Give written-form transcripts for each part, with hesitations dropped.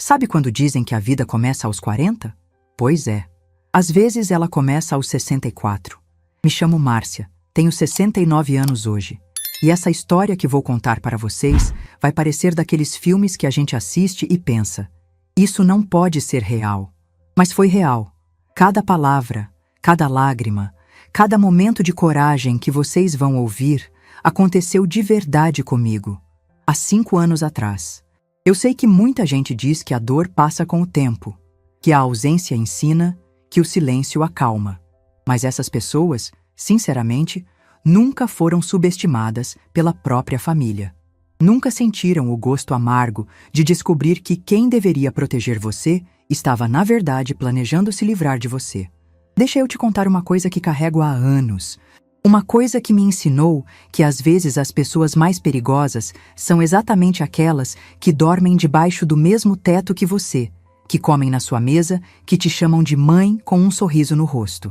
Sabe quando dizem que a vida começa aos 40? Pois é. Às vezes ela começa aos 64. Me chamo Márcia, tenho 69 anos hoje. E essa história que vou contar para vocês vai parecer daqueles filmes que a gente assiste e pensa: isso não pode ser real. Mas foi real. Cada palavra, cada lágrima, cada momento de coragem que vocês vão ouvir aconteceu de verdade comigo, há 5 anos atrás. Eu sei que muita gente diz que a dor passa com o tempo, que a ausência ensina, que o silêncio acalma. Mas essas pessoas, sinceramente, nunca foram subestimadas pela própria família. Nunca sentiram o gosto amargo de descobrir que quem deveria proteger você estava, na verdade, planejando se livrar de você. Deixa eu te contar uma coisa que carrego há anos. Uma coisa que me ensinou que às vezes as pessoas mais perigosas são exatamente aquelas que dormem debaixo do mesmo teto que você, que comem na sua mesa, que te chamam de mãe com um sorriso no rosto.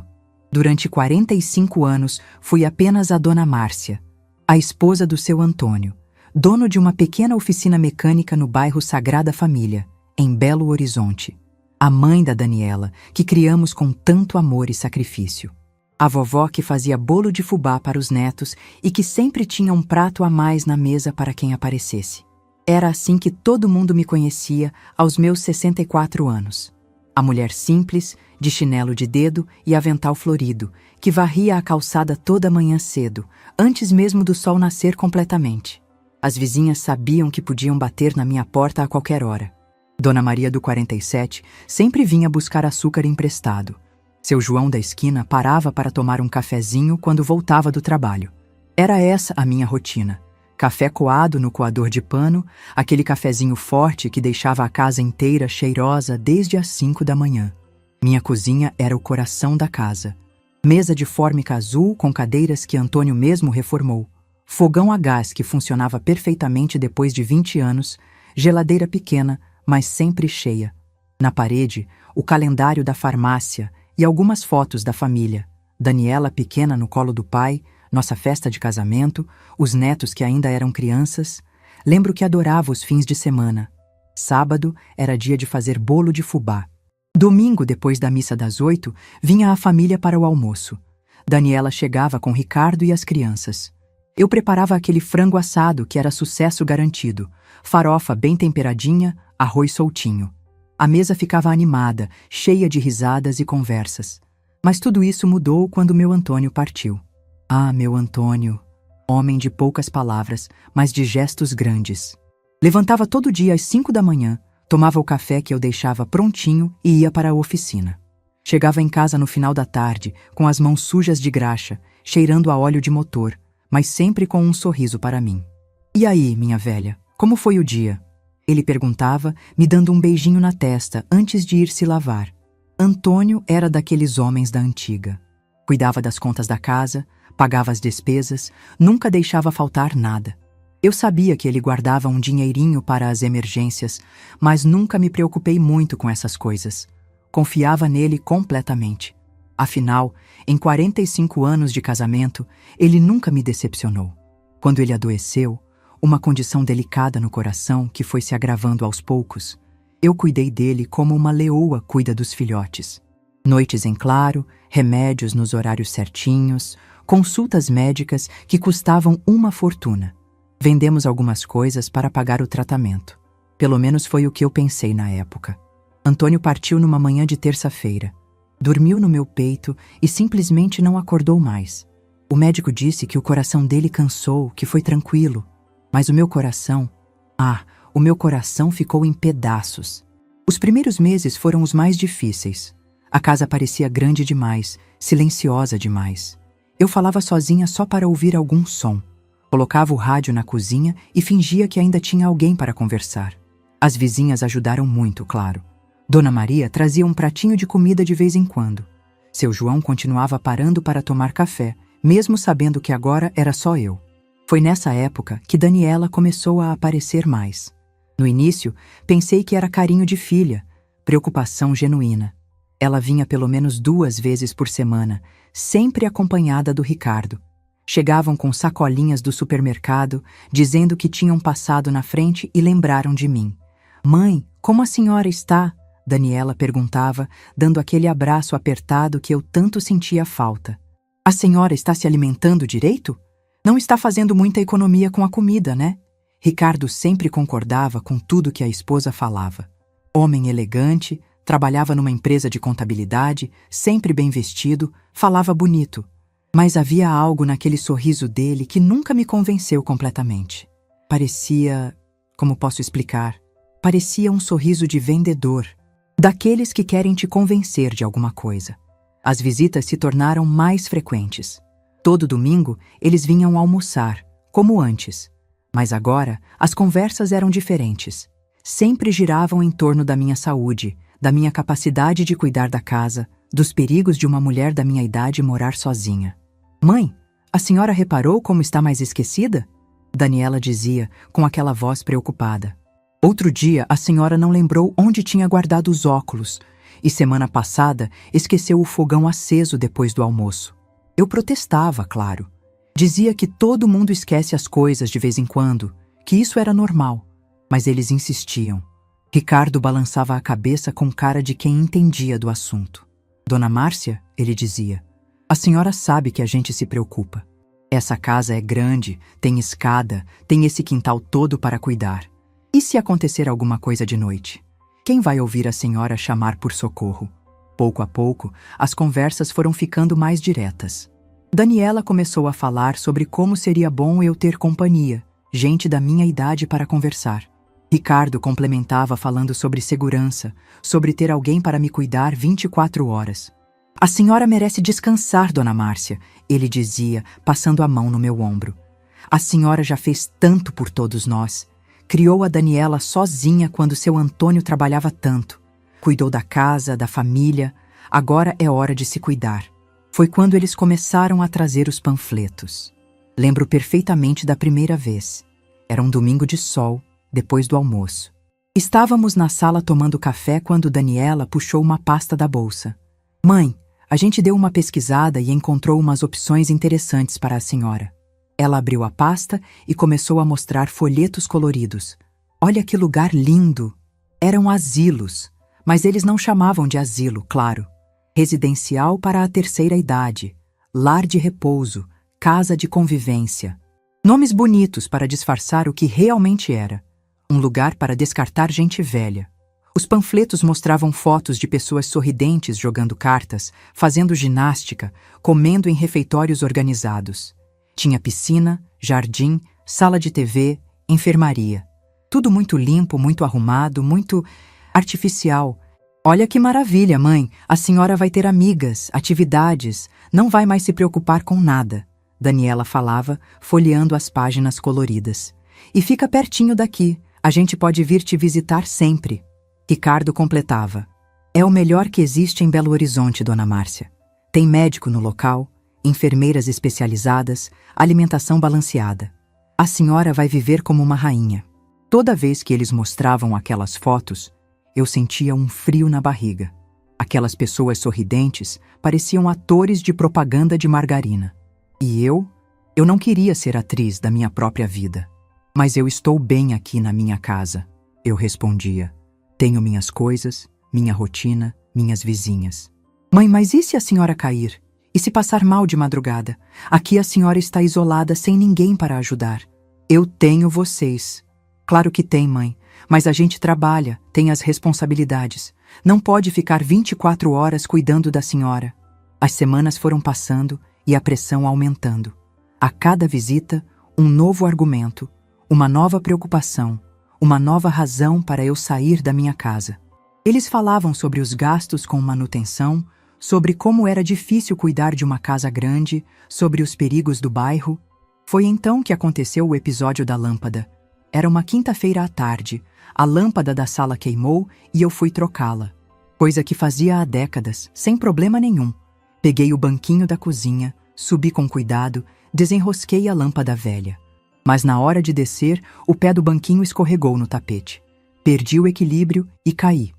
Durante 45 anos, fui apenas a Dona Márcia, a esposa do seu Antônio, dono de uma pequena oficina mecânica no bairro Sagrada Família, em Belo Horizonte. A mãe da Daniela, que criamos com tanto amor e sacrifício. A vovó que fazia bolo de fubá para os netos e que sempre tinha um prato a mais na mesa para quem aparecesse. Era assim que todo mundo me conhecia aos meus 64 anos. A mulher simples, de chinelo de dedo e avental florido, que varria a calçada toda manhã cedo, antes mesmo do sol nascer completamente. As vizinhas sabiam que podiam bater na minha porta a qualquer hora. Dona Maria do 47 sempre vinha buscar açúcar emprestado. Seu João da esquina parava para tomar um cafezinho quando voltava do trabalho. Era essa a minha rotina. Café coado no coador de pano, aquele cafezinho forte que deixava a casa inteira cheirosa desde as 5 da manhã. Minha cozinha era o coração da casa. Mesa de fórmica azul com cadeiras que Antônio mesmo reformou. Fogão a gás que funcionava perfeitamente depois de 20 anos. Geladeira pequena, mas sempre cheia. Na parede, o calendário da farmácia e algumas fotos da família. Daniela pequena no colo do pai, nossa festa de casamento, os netos que ainda eram crianças. Lembro que adorava os fins de semana. Sábado era dia de fazer bolo de fubá. Domingo, depois da missa das 8, vinha a família para o almoço. Daniela chegava com Ricardo e as crianças. Eu preparava aquele frango assado que era sucesso garantido, farofa bem temperadinha, arroz soltinho. A mesa ficava animada, cheia de risadas e conversas. Mas tudo isso mudou quando meu Antônio partiu. Ah, meu Antônio, homem de poucas palavras, mas de gestos grandes. Levantava todo dia às 5 da manhã, tomava o café que eu deixava prontinho e ia para a oficina. Chegava em casa no final da tarde, com as mãos sujas de graxa, cheirando a óleo de motor, mas sempre com um sorriso para mim. E aí, minha velha, como foi o dia? Ele perguntava, me dando um beijinho na testa antes de ir se lavar. Antônio era daqueles homens da antiga. Cuidava das contas da casa, pagava as despesas, nunca deixava faltar nada. Eu sabia que ele guardava um dinheirinho para as emergências, mas nunca me preocupei muito com essas coisas. Confiava nele completamente. Afinal, em 45 anos de casamento, ele nunca me decepcionou. Quando ele adoeceu, uma condição delicada no coração que foi se agravando aos poucos, eu cuidei dele como uma leoa cuida dos filhotes. Noites em claro, remédios nos horários certinhos, consultas médicas que custavam uma fortuna. Vendemos algumas coisas para pagar o tratamento. Pelo menos foi o que eu pensei na época. Antônio partiu numa manhã de terça-feira. Dormiu no meu peito e simplesmente não acordou mais. O médico disse que o coração dele cansou, que foi tranquilo. Mas o meu coração ficou em pedaços. Os primeiros meses foram os mais difíceis. A casa parecia grande demais, silenciosa demais. Eu falava sozinha só para ouvir algum som. Colocava o rádio na cozinha e fingia que ainda tinha alguém para conversar. As vizinhas ajudaram muito, claro. Dona Maria trazia um pratinho de comida de vez em quando. Seu João continuava parando para tomar café, mesmo sabendo que agora era só eu. Foi nessa época que Daniela começou a aparecer mais. No início, pensei que era carinho de filha, preocupação genuína. Ela vinha pelo menos 2 vezes por semana, sempre acompanhada do Ricardo. Chegavam com sacolinhas do supermercado, dizendo que tinham passado na frente e lembraram de mim. Mãe, como a senhora está? Daniela perguntava, dando aquele abraço apertado que eu tanto sentia falta. A senhora está se alimentando direito? Não está fazendo muita economia com a comida, né? Ricardo sempre concordava com tudo que a esposa falava. Homem elegante, trabalhava numa empresa de contabilidade, sempre bem vestido, falava bonito. Mas havia algo naquele sorriso dele que nunca me convenceu completamente. Parecia... como posso explicar? Parecia um sorriso de vendedor, daqueles que querem te convencer de alguma coisa. As visitas se tornaram mais frequentes. Todo domingo, eles vinham almoçar, como antes. Mas agora, as conversas eram diferentes. Sempre giravam em torno da minha saúde, da minha capacidade de cuidar da casa, dos perigos de uma mulher da minha idade morar sozinha. Mãe, a senhora reparou como está mais esquecida? Daniela dizia, com aquela voz preocupada. Outro dia, a senhora não lembrou onde tinha guardado os óculos, e semana passada esqueceu o fogão aceso depois do almoço. Eu protestava, claro. Dizia que todo mundo esquece as coisas de vez em quando, que isso era normal, mas eles insistiam. Ricardo balançava a cabeça com cara de quem entendia do assunto. Dona Márcia, ele dizia, a senhora sabe que a gente se preocupa. Essa casa é grande, tem escada, tem esse quintal todo para cuidar. E se acontecer alguma coisa de noite? Quem vai ouvir a senhora chamar por socorro? Pouco a pouco, as conversas foram ficando mais diretas. Daniela começou a falar sobre como seria bom eu ter companhia, gente da minha idade para conversar. Ricardo complementava falando sobre segurança, sobre ter alguém para me cuidar 24 horas. A senhora merece descansar, Dona Márcia, ele dizia, passando a mão no meu ombro. A senhora já fez tanto por todos nós. Criou a Daniela sozinha quando seu Antônio trabalhava tanto. Cuidou da casa, da família. Agora é hora de se cuidar. Foi quando eles começaram a trazer os panfletos. Lembro perfeitamente da primeira vez. Era um domingo de sol, depois do almoço. Estávamos na sala tomando café quando Daniela puxou uma pasta da bolsa. Mãe, a gente deu uma pesquisada e encontrou umas opções interessantes para a senhora. Ela abriu a pasta e começou a mostrar folhetos coloridos. Olha que lugar lindo! Eram asilos, mas eles não chamavam de asilo, claro. Residencial para a terceira idade, lar de repouso, casa de convivência. Nomes bonitos para disfarçar o que realmente era. Um lugar para descartar gente velha. Os panfletos mostravam fotos de pessoas sorridentes jogando cartas, fazendo ginástica, comendo em refeitórios organizados. Tinha piscina, jardim, sala de TV, enfermaria. Tudo muito limpo, muito arrumado, muito artificial. Olha que maravilha, mãe! A senhora vai ter amigas, atividades, não vai mais se preocupar com nada. Daniela falava, folheando as páginas coloridas. E fica pertinho daqui, a gente pode vir te visitar sempre. Ricardo completava. É o melhor que existe em Belo Horizonte, Dona Márcia. Tem médico no local, enfermeiras especializadas, alimentação balanceada. A senhora vai viver como uma rainha. Toda vez que eles mostravam aquelas fotos, eu sentia um frio na barriga. Aquelas pessoas sorridentes pareciam atores de propaganda de margarina. E eu não queria ser atriz da minha própria vida. Mas eu estou bem aqui na minha casa, eu respondia. Tenho minhas coisas, minha rotina, minhas vizinhas. Mãe, mas e se a senhora cair? E se passar mal de madrugada? Aqui a senhora está isolada sem ninguém para ajudar. Eu tenho vocês. Claro que tem, mãe, mas a gente trabalha, tem as responsabilidades. Não pode ficar 24 horas cuidando da senhora. As semanas foram passando e a pressão aumentando. A cada visita, um novo argumento, uma nova preocupação, uma nova razão para eu sair da minha casa. Eles falavam sobre os gastos com manutenção, sobre como era difícil cuidar de uma casa grande, sobre os perigos do bairro. Foi então que aconteceu o episódio da lâmpada. Era uma quinta-feira à tarde, a lâmpada da sala queimou e eu fui trocá-la. Coisa que fazia há décadas, sem problema nenhum. Peguei o banquinho da cozinha, subi com cuidado, desenrosquei a lâmpada velha. Mas na hora de descer, o pé do banquinho escorregou no tapete. Perdi o equilíbrio e caí.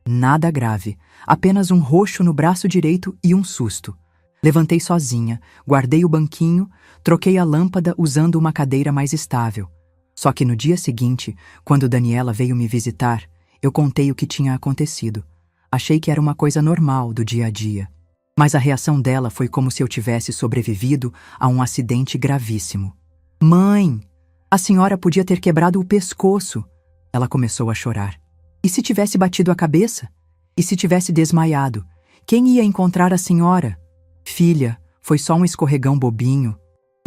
Nada grave, apenas um roxo no braço direito e um susto. Levantei sozinha, guardei o banquinho, troquei a lâmpada usando uma cadeira mais estável. Só que no dia seguinte, quando Daniela veio me visitar, Eu contei o que tinha acontecido. Achei que era uma coisa normal do dia a dia. Mas a reação dela foi como se eu tivesse sobrevivido a um acidente gravíssimo. Mãe, a senhora podia ter quebrado o pescoço. Ela começou a chorar. E se tivesse batido a cabeça? E se tivesse desmaiado? Quem ia encontrar a senhora? Filha, foi só um escorregão bobinho.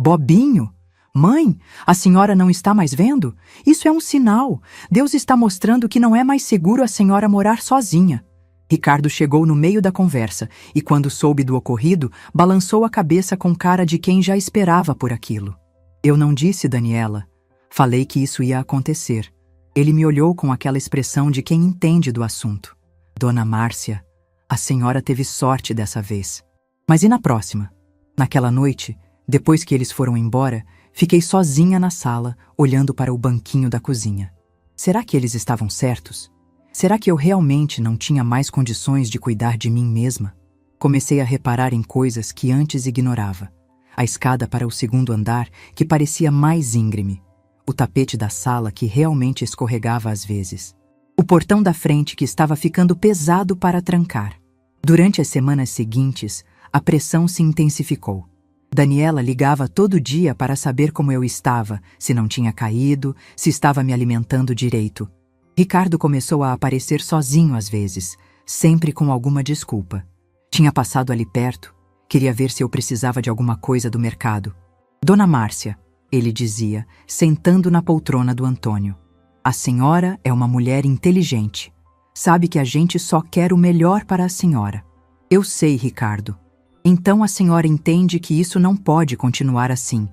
Bobinho? Mãe, a senhora não está mais vendo? Isso é um sinal. Deus está mostrando que não é mais seguro a senhora morar sozinha. Ricardo chegou no meio da conversa e, quando soube do ocorrido, balançou a cabeça com cara de quem já esperava por aquilo. Eu não disse, Daniela. Falei que isso ia acontecer. Ele me olhou com aquela expressão de quem entende do assunto. Dona Márcia, a senhora teve sorte dessa vez. Mas e na próxima? Naquela noite, depois que eles foram embora, fiquei sozinha na sala, olhando para o banquinho da cozinha. Será que eles estavam certos? Será que eu realmente não tinha mais condições de cuidar de mim mesma? Comecei a reparar em coisas que antes ignorava. A escada para o segundo andar, que parecia mais íngreme. O tapete da sala, que realmente escorregava às vezes. O portão da frente, que estava ficando pesado para trancar. Durante as semanas seguintes, a pressão se intensificou. Daniela ligava todo dia para saber como eu estava, se não tinha caído, se estava me alimentando direito. Ricardo começou a aparecer sozinho às vezes, sempre com alguma desculpa. Tinha passado ali perto, queria ver se eu precisava de alguma coisa do mercado. Dona Márcia, ele dizia, sentando na poltrona do Antônio. A senhora é uma mulher inteligente. Sabe que a gente só quer o melhor para a senhora. Eu sei, Ricardo. Então a senhora entende que isso não pode continuar assim.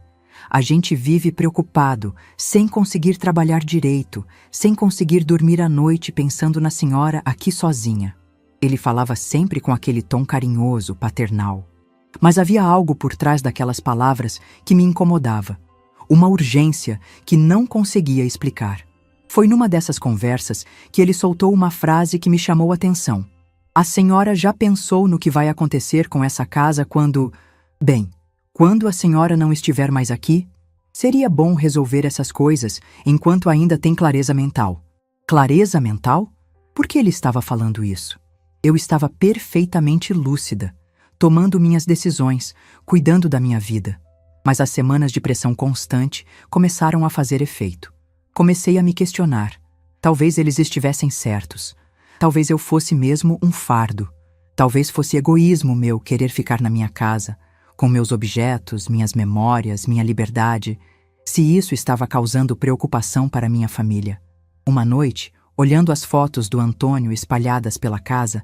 A gente vive preocupado, sem conseguir trabalhar direito, sem conseguir dormir à noite pensando na senhora aqui sozinha. Ele falava sempre com aquele tom carinhoso, paternal. Mas havia algo por trás daquelas palavras que me incomodava. Uma urgência que não conseguia explicar. Foi numa dessas conversas que ele soltou uma frase que me chamou a atenção. A senhora já pensou no que vai acontecer com essa casa quando... Bem, quando a senhora não estiver mais aqui? Seria bom resolver essas coisas enquanto ainda tem clareza mental. Clareza mental? Por que ele estava falando isso? Eu estava perfeitamente lúcida, tomando minhas decisões, cuidando da minha vida. Mas as semanas de pressão constante começaram a fazer efeito. Comecei a me questionar. Talvez eles estivessem certos. Talvez eu fosse mesmo um fardo. Talvez fosse egoísmo meu querer ficar na minha casa, com meus objetos, minhas memórias, minha liberdade, se isso estava causando preocupação para minha família. Uma noite, olhando as fotos do Antônio espalhadas pela casa,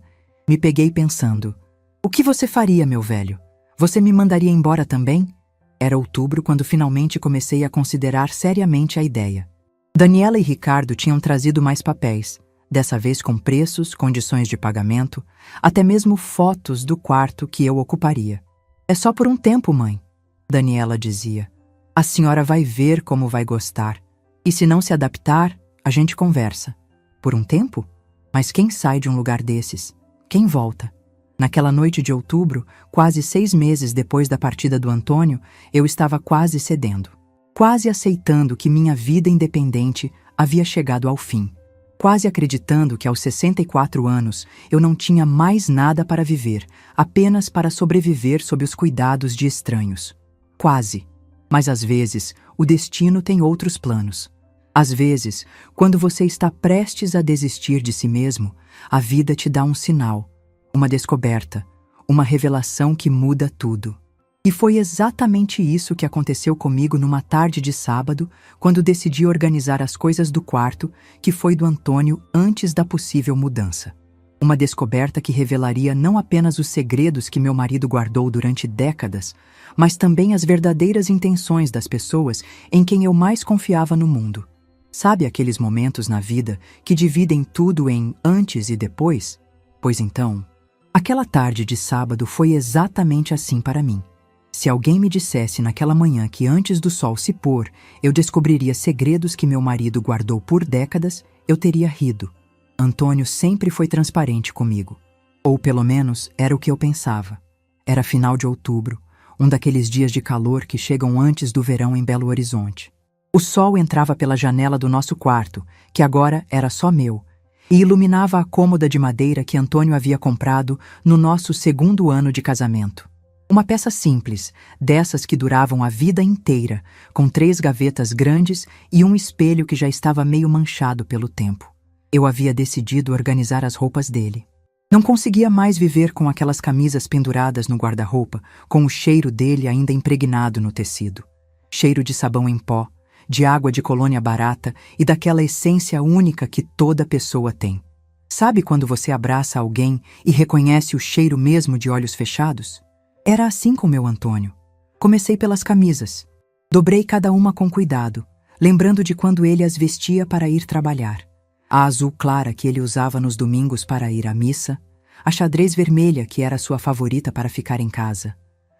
me peguei pensando: o que você faria, meu velho? Você me mandaria embora também? Era outubro quando finalmente comecei a considerar seriamente a ideia. Daniela e Ricardo tinham trazido mais papéis, dessa vez com preços, condições de pagamento, até mesmo fotos do quarto que eu ocuparia. É só por um tempo, mãe, Daniela dizia. A senhora vai ver como vai gostar. E se não se adaptar, a gente conversa. Por um tempo? Mas quem sai de um lugar desses? Quem volta? Naquela noite de outubro, quase 6 meses depois da partida do Antônio, eu estava quase cedendo. Quase aceitando que minha vida independente havia chegado ao fim. Quase acreditando que aos 64 anos eu não tinha mais nada para viver, apenas para sobreviver sob os cuidados de estranhos. Quase. Mas às vezes, o destino tem outros planos. Às vezes, quando você está prestes a desistir de si mesmo, a vida te dá um sinal, uma descoberta, uma revelação que muda tudo. E foi exatamente isso que aconteceu comigo numa tarde de sábado, quando decidi organizar as coisas do quarto, que foi do Antônio antes da possível mudança. Uma descoberta que revelaria não apenas os segredos que meu marido guardou durante décadas, mas também as verdadeiras intenções das pessoas em quem eu mais confiava no mundo. Sabe aqueles momentos na vida que dividem tudo em antes e depois? Pois então, aquela tarde de sábado foi exatamente assim para mim. Se alguém me dissesse naquela manhã que antes do sol se pôr, eu descobriria segredos que meu marido guardou por décadas, eu teria rido. Antônio sempre foi transparente comigo. Ou pelo menos era o que eu pensava. Era final de outubro, um daqueles dias de calor que chegam antes do verão em Belo Horizonte. O sol entrava pela janela do nosso quarto, que agora era só meu, e iluminava a cômoda de madeira que Antônio havia comprado no nosso segundo ano de casamento. Uma peça simples, dessas que duravam a vida inteira, com 3 gavetas grandes e um espelho que já estava meio manchado pelo tempo. Eu havia decidido organizar as roupas dele. Não conseguia mais viver com aquelas camisas penduradas no guarda-roupa, com o cheiro dele ainda impregnado no tecido. Cheiro de sabão em pó, de água de colônia barata e daquela essência única que toda pessoa tem. Sabe quando você abraça alguém e reconhece o cheiro mesmo de olhos fechados? Era assim com meu Antônio. Comecei pelas camisas. Dobrei cada uma com cuidado, lembrando de quando ele as vestia para ir trabalhar. A azul clara que ele usava nos domingos para ir à missa, a xadrez vermelha que era sua favorita para ficar em casa,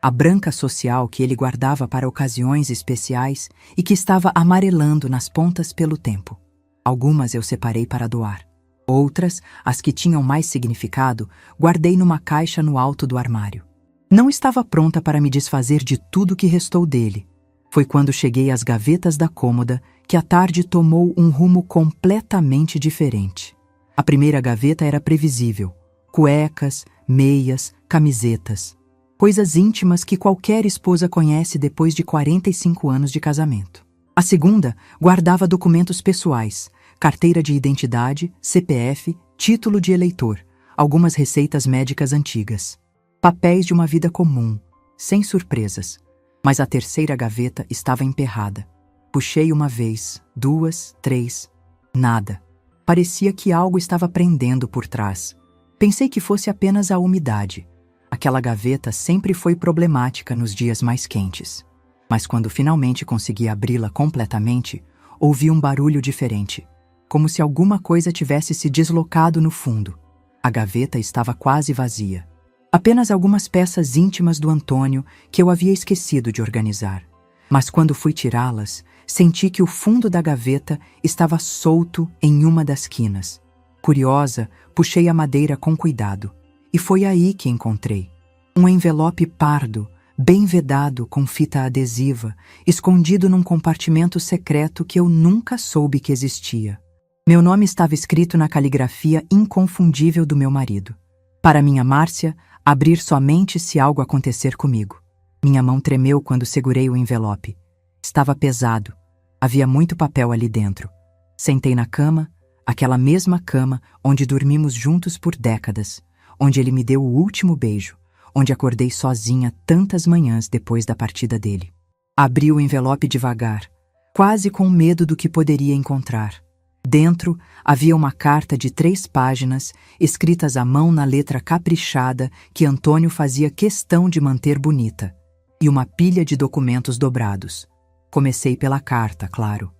a branca social que ele guardava para ocasiões especiais e que estava amarelando nas pontas pelo tempo. Algumas eu separei para doar. Outras, as que tinham mais significado, guardei numa caixa no alto do armário. Não estava pronta para me desfazer de tudo que restou dele. Foi quando cheguei às gavetas da cômoda que a tarde tomou um rumo completamente diferente. A primeira gaveta era previsível. Cuecas, meias, camisetas. Coisas íntimas que qualquer esposa conhece depois de 45 anos de casamento. A segunda guardava documentos pessoais, carteira de identidade, CPF, título de eleitor, algumas receitas médicas antigas. Papéis de uma vida comum, sem surpresas. Mas a terceira gaveta estava emperrada. Puxei uma vez, 2, 3. Nada. Parecia que algo estava prendendo por trás. Pensei que fosse apenas a umidade. Aquela gaveta sempre foi problemática nos dias mais quentes. Mas quando finalmente consegui abri-la completamente, ouvi um barulho diferente, como se alguma coisa tivesse se deslocado no fundo. A gaveta estava quase vazia. Apenas algumas peças íntimas do Antônio que eu havia esquecido de organizar. Mas quando fui tirá-las, senti que o fundo da gaveta estava solto em uma das quinas. Curiosa, puxei a madeira com cuidado. E foi aí que encontrei um envelope pardo, bem vedado com fita adesiva, escondido num compartimento secreto que eu nunca soube que existia. Meu nome estava escrito na caligrafia inconfundível do meu marido. Para minha Márcia, abrir somente se algo acontecer comigo. Minha mão tremeu quando segurei o envelope. Estava pesado. Havia muito papel ali dentro. Sentei na cama, aquela mesma cama onde dormimos juntos por décadas, onde ele me deu o último beijo, onde acordei sozinha tantas manhãs depois da partida dele. Abri o envelope devagar, quase com medo do que poderia encontrar. Dentro havia uma carta de 3 páginas, escritas à mão na letra caprichada que Antônio fazia questão de manter bonita, e uma pilha de documentos dobrados. Comecei pela carta, claro.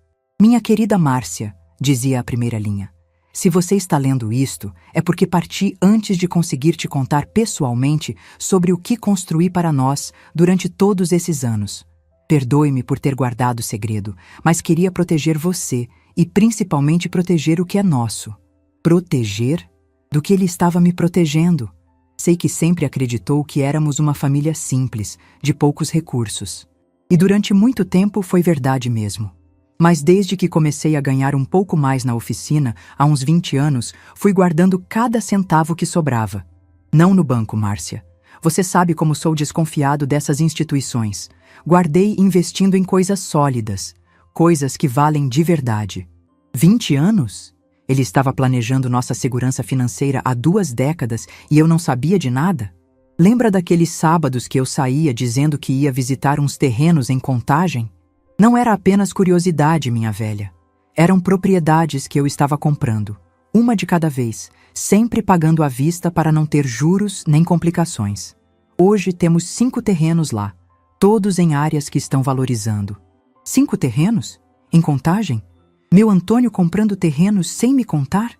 Minha querida Márcia, dizia a primeira linha, se você está lendo isto, é porque parti antes de conseguir te contar pessoalmente sobre o que construí para nós durante todos esses anos. Perdoe-me por ter guardado o segredo, mas queria proteger você e principalmente proteger o que é nosso. Proteger? Do que ele estava me protegendo? Sei que sempre acreditou que éramos uma família simples, de poucos recursos. E durante muito tempo foi verdade mesmo. Mas desde que comecei a ganhar um pouco mais na oficina, há uns 20 anos, fui guardando cada centavo que sobrava. Não no banco, Márcia. Você sabe como sou desconfiado dessas instituições. Guardei investindo em coisas sólidas, coisas que valem de verdade. 20 anos? Ele estava planejando nossa segurança financeira há 2 décadas e eu não sabia de nada? Lembra daqueles sábados que eu saía dizendo que ia visitar uns terrenos em Contagem? Não era apenas curiosidade, minha velha. Eram propriedades que eu estava comprando, uma de cada vez, sempre pagando à vista para não ter juros nem complicações. Hoje temos 5 terrenos lá, todos em áreas que estão valorizando. 5 terrenos? Em Contagem? Meu Antônio comprando terrenos sem me contar?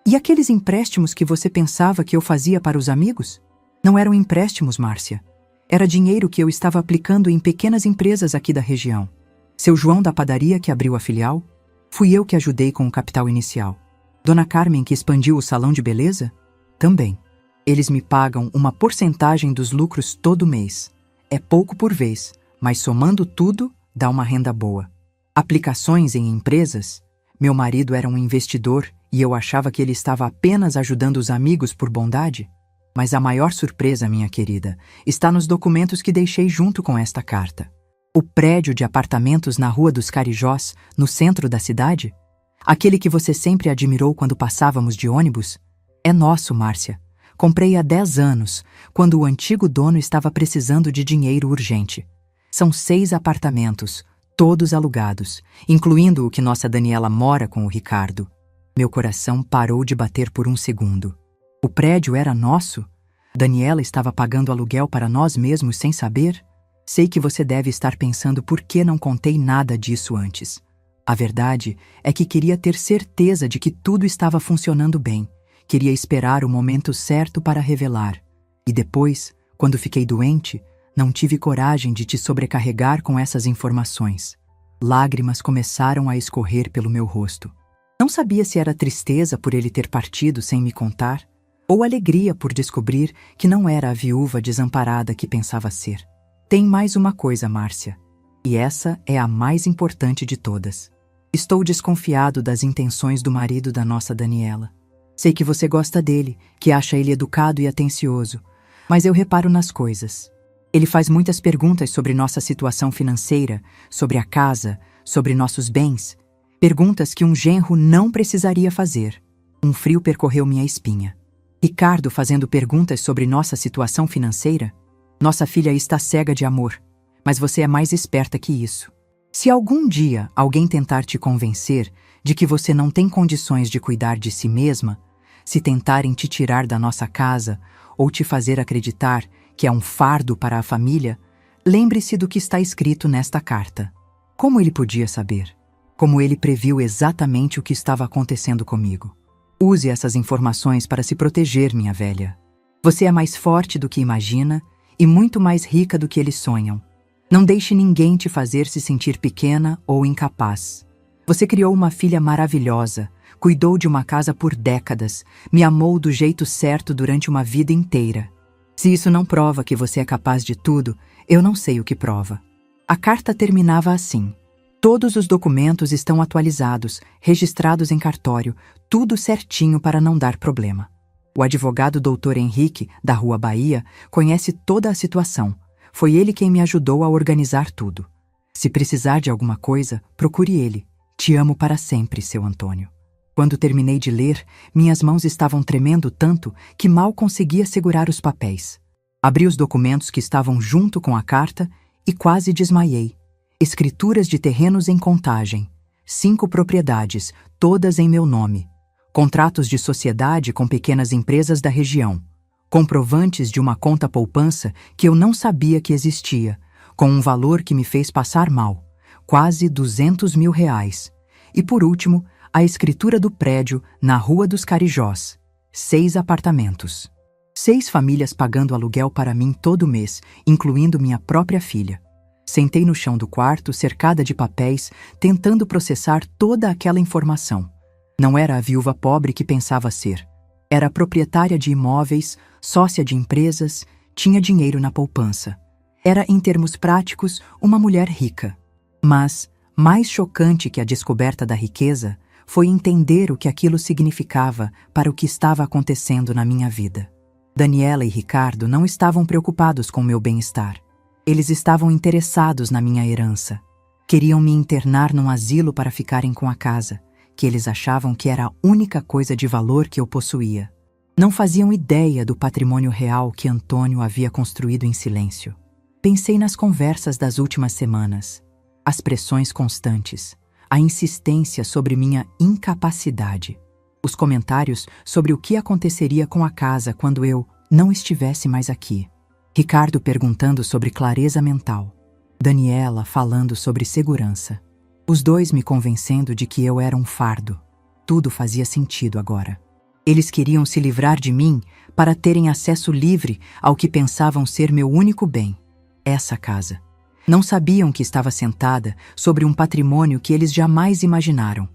E aqueles empréstimos que você pensava que eu fazia para os amigos? Não eram empréstimos, Márcia. Era dinheiro que eu estava aplicando em pequenas empresas aqui da região. Seu João da padaria que abriu a filial? Fui eu que ajudei com o capital inicial. Dona Carmen que expandiu o salão de beleza? Também. Eles me pagam uma porcentagem dos lucros todo mês. É pouco por vez, mas somando tudo, dá uma renda boa. Aplicações em empresas? Meu marido era um investidor e eu achava que ele estava apenas ajudando os amigos por bondade. Mas a maior surpresa, minha querida, está nos documentos que deixei junto com esta carta. O prédio de apartamentos na Rua dos Carijós, no centro da cidade, aquele que você sempre admirou quando passávamos de ônibus, é nosso, Márcia. Comprei há 10 anos, quando o antigo dono estava precisando de dinheiro urgente. São 6 apartamentos, todos alugados, incluindo o que nossa Daniela mora com o Ricardo. Meu coração parou de bater por um segundo. O prédio era nosso? Daniela estava pagando aluguel para nós mesmos sem saber? Sei que você deve estar pensando por que não contei nada disso antes. A verdade é que queria ter certeza de que tudo estava funcionando bem. Queria esperar o momento certo para revelar. E depois, quando fiquei doente, não tive coragem de te sobrecarregar com essas informações. Lágrimas começaram a escorrer pelo meu rosto. Não sabia se era tristeza por ele ter partido sem me contar, ou alegria por descobrir que não era a viúva desamparada que pensava ser. Tem mais uma coisa, Márcia, e essa é a mais importante de todas. Estou desconfiado das intenções do marido da nossa Daniela. Sei que você gosta dele, que acha ele educado e atencioso, mas eu reparo nas coisas. Ele faz muitas perguntas sobre nossa situação financeira, sobre a casa, sobre nossos bens, perguntas que um genro não precisaria fazer. Um frio percorreu minha espinha. Ricardo fazendo perguntas sobre nossa situação financeira? Nossa filha está cega de amor, mas você é mais esperta que isso. Se algum dia alguém tentar te convencer de que você não tem condições de cuidar de si mesma, se tentarem te tirar da nossa casa ou te fazer acreditar que é um fardo para a família, lembre-se do que está escrito nesta carta. Como ele podia saber? Como ele previu exatamente o que estava acontecendo comigo? Use essas informações para se proteger, minha velha. Você é mais forte do que imagina e muito mais rica do que eles sonham. Não deixe ninguém te fazer se sentir pequena ou incapaz. Você criou uma filha maravilhosa, cuidou de uma casa por décadas, me amou do jeito certo durante uma vida inteira. Se isso não prova que você é capaz de tudo, eu não sei o que prova. A carta terminava assim: todos os documentos estão atualizados, registrados em cartório, tudo certinho para não dar problema. O advogado Dr. Henrique, da Rua Bahia, conhece toda a situação. Foi ele quem me ajudou a organizar tudo. Se precisar de alguma coisa, procure ele. Te amo para sempre, seu Antônio. Quando terminei de ler, minhas mãos estavam tremendo tanto que mal conseguia segurar os papéis. Abri os documentos que estavam junto com a carta e quase desmaiei. Escrituras de terrenos em Contagem. 5 propriedades, todas em meu nome. Contratos de sociedade com pequenas empresas da região. Comprovantes de uma conta poupança que eu não sabia que existia, com um valor que me fez passar mal. Quase R$200 mil. E por último, a escritura do prédio na Rua dos Carijós. 6 apartamentos. 6 famílias pagando aluguel para mim todo mês, incluindo minha própria filha. Sentei no chão do quarto, cercada de papéis, tentando processar toda aquela informação. Não era a viúva pobre que pensava ser. Era proprietária de imóveis, sócia de empresas, tinha dinheiro na poupança. Era, em termos práticos, uma mulher rica. Mas, mais chocante que a descoberta da riqueza, foi entender o que aquilo significava para o que estava acontecendo na minha vida. Daniela e Ricardo não estavam preocupados com meu bem-estar. Eles estavam interessados na minha herança. Queriam me internar num asilo para ficarem com a casa, que eles achavam que era a única coisa de valor que eu possuía. Não faziam ideia do patrimônio real que Antônio havia construído em silêncio. Pensei nas conversas das últimas semanas, as pressões constantes, a insistência sobre minha incapacidade, os comentários sobre o que aconteceria com a casa quando eu não estivesse mais aqui. Ricardo perguntando sobre clareza mental, Daniela falando sobre segurança. Os dois me convencendo de que eu era um fardo. Tudo fazia sentido agora. Eles queriam se livrar de mim para terem acesso livre ao que pensavam ser meu único bem, essa casa. Não sabiam que estava sentada sobre um patrimônio que eles jamais imaginaram.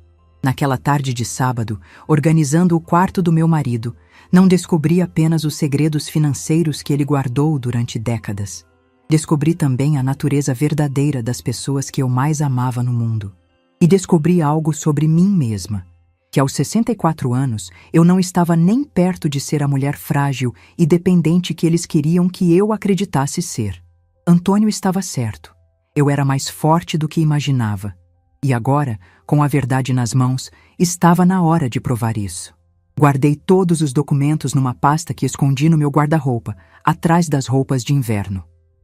Naquela tarde de sábado, organizando o quarto do meu marido, não descobri apenas os segredos financeiros que ele guardou durante décadas. Descobri também a natureza verdadeira das pessoas que eu mais amava no mundo. E descobri algo sobre mim mesma, que aos 64 anos eu não estava nem perto de ser a mulher frágil e dependente que eles queriam que eu acreditasse ser. Antônio estava certo. Eu era mais forte do que imaginava. E agora, com a verdade nas mãos, estava na hora de provar isso. Guardei todos os documentos numa pasta que escondi no meu guarda-roupa, atrás das roupas de inverno.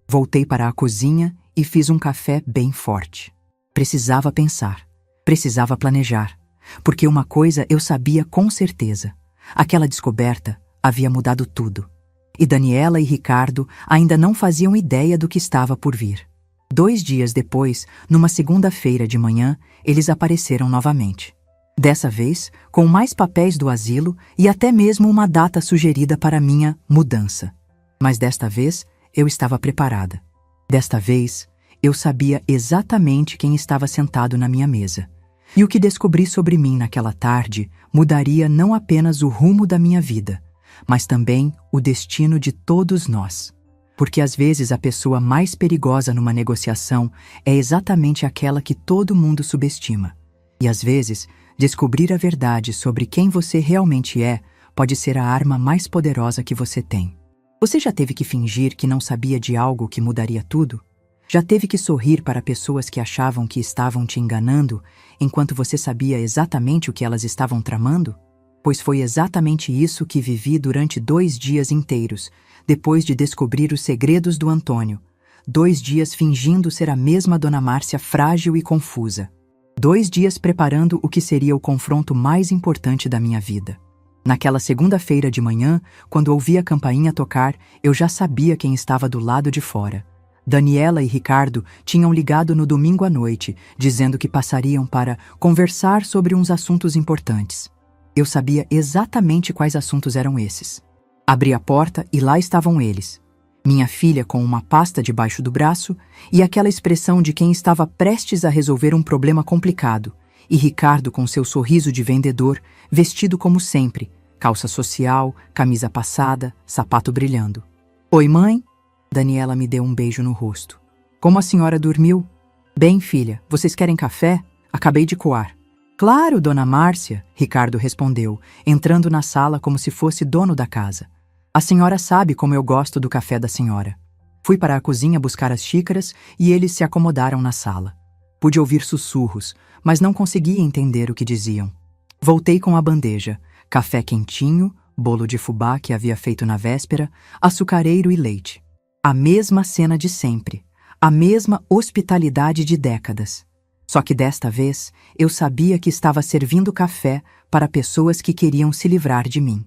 Voltei para a cozinha e fiz um café bem forte. Precisava pensar. Precisava planejar. Porque uma coisa eu sabia com certeza. Aquela descoberta havia mudado tudo. E Daniela e Ricardo ainda não faziam ideia do que estava por vir. 2 dias depois, numa segunda-feira de manhã, eles apareceram novamente. Dessa vez, com mais papéis do asilo e até mesmo uma data sugerida para minha mudança. Mas desta vez, eu estava preparada. Desta vez, eu sabia exatamente quem estava sentado na minha mesa. E o que descobri sobre mim naquela tarde mudaria não apenas o rumo da minha vida, mas também o destino de todos nós. Porque às vezes a pessoa mais perigosa numa negociação é exatamente aquela que todo mundo subestima. E às vezes, descobrir a verdade sobre quem você realmente é pode ser a arma mais poderosa que você tem. Você já teve que fingir que não sabia de algo que mudaria tudo? Já teve que sorrir para pessoas que achavam que estavam te enganando, enquanto você sabia exatamente o que elas estavam tramando? Pois foi exatamente isso que vivi durante 2 dias inteiros, depois de descobrir os segredos do Antônio. 2 dias fingindo ser a mesma Dona Márcia frágil e confusa. 2 dias preparando o que seria o confronto mais importante da minha vida. Naquela segunda-feira de manhã, quando ouvi a campainha tocar, eu já sabia quem estava do lado de fora. Daniela e Ricardo tinham ligado no domingo à noite, dizendo que passariam para conversar sobre uns assuntos importantes. Eu sabia exatamente quais assuntos eram esses. Abri a porta e lá estavam eles. Minha filha com uma pasta debaixo do braço e aquela expressão de quem estava prestes a resolver um problema complicado, e Ricardo com seu sorriso de vendedor, vestido como sempre, calça social, camisa passada, sapato brilhando. Oi, mãe? Daniela me deu um beijo no rosto. Como a senhora dormiu? Bem, filha, vocês querem café? Acabei de coar. Claro, Dona Márcia, Ricardo respondeu, entrando na sala como se fosse dono da casa. A senhora sabe como eu gosto do café da senhora. Fui para a cozinha buscar as xícaras e eles se acomodaram na sala. Pude ouvir sussurros, mas não conseguia entender o que diziam. Voltei com a bandeja, café quentinho, bolo de fubá que havia feito na véspera, açucareiro e leite. A mesma cena de sempre, a mesma hospitalidade de décadas. Só que desta vez, eu sabia que estava servindo café para pessoas que queriam se livrar de mim.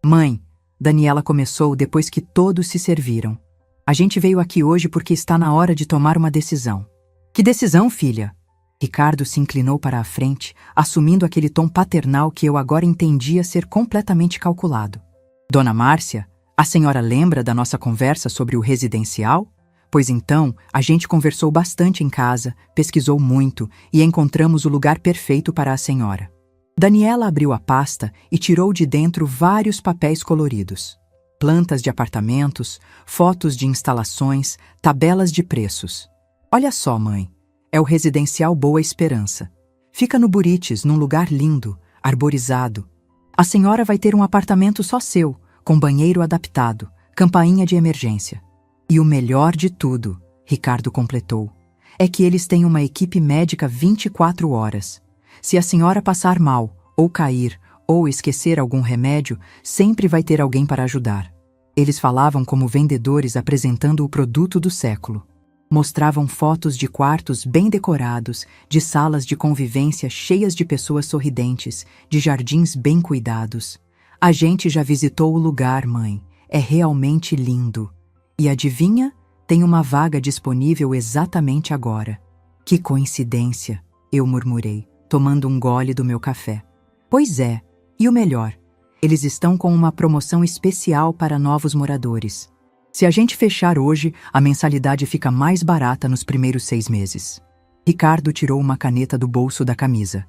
Mãe, Daniela começou depois que todos se serviram. A gente veio aqui hoje porque está na hora de tomar uma decisão. Que decisão, filha? Ricardo se inclinou para a frente, assumindo aquele tom paternal que eu agora entendia ser completamente calculado. Dona Márcia, a senhora lembra da nossa conversa sobre o residencial? Pois então, a gente conversou bastante em casa, pesquisou muito e encontramos o lugar perfeito para a senhora. Daniela abriu a pasta e tirou de dentro vários papéis coloridos. Plantas de apartamentos, fotos de instalações, tabelas de preços. Olha só, mãe, é o Residencial Boa Esperança. Fica no Burites, num lugar lindo, arborizado. A senhora vai ter um apartamento só seu, com banheiro adaptado, campainha de emergência. E o melhor de tudo, Ricardo completou, é que eles têm uma equipe médica 24 horas. Se a senhora passar mal, ou cair, ou esquecer algum remédio, sempre vai ter alguém para ajudar. Eles falavam como vendedores apresentando o produto do século. Mostravam fotos de quartos bem decorados, de salas de convivência cheias de pessoas sorridentes, de jardins bem cuidados. A gente já visitou o lugar, mãe. É realmente lindo. E adivinha? Tem uma vaga disponível exatamente agora. Que coincidência, eu murmurei, tomando um gole do meu café. Pois é, e o melhor, eles estão com uma promoção especial para novos moradores. Se a gente fechar hoje, a mensalidade fica mais barata nos primeiros 6 meses. Ricardo tirou uma caneta do bolso da camisa.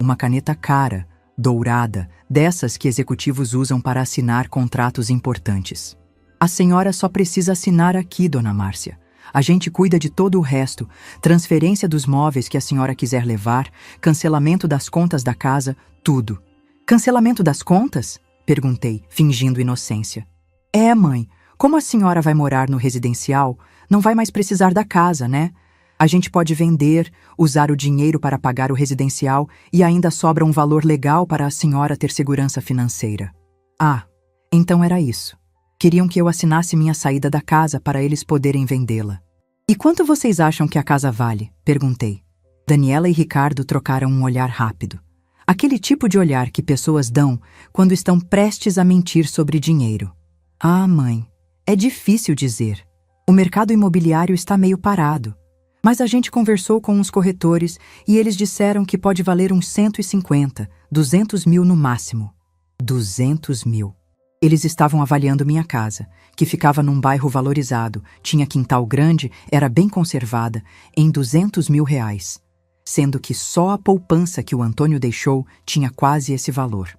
Uma caneta cara, dourada, dessas que executivos usam para assinar contratos importantes. A senhora só precisa assinar aqui, Dona Márcia. A gente cuida de todo o resto, transferência dos móveis que a senhora quiser levar, cancelamento das contas da casa, tudo. Cancelamento das contas? Perguntei, fingindo inocência. É, mãe. Como a senhora vai morar no residencial, não vai mais precisar da casa, né? A gente pode vender, usar o dinheiro para pagar o residencial e ainda sobra um valor legal para a senhora ter segurança financeira. Ah, então era isso. Queriam que eu assinasse minha saída da casa para eles poderem vendê-la. E quanto vocês acham que a casa vale? Perguntei. Daniela e Ricardo trocaram um olhar rápido. Aquele tipo de olhar que pessoas dão quando estão prestes a mentir sobre dinheiro. Ah, mãe, é difícil dizer. O mercado imobiliário está meio parado. Mas a gente conversou com uns corretores e eles disseram que pode valer uns 150, 200 mil no máximo. 200 mil. Eles estavam avaliando minha casa, que ficava num bairro valorizado, tinha quintal grande, era bem conservada, em 200 mil reais. Sendo que só a poupança que o Antônio deixou tinha quase esse valor.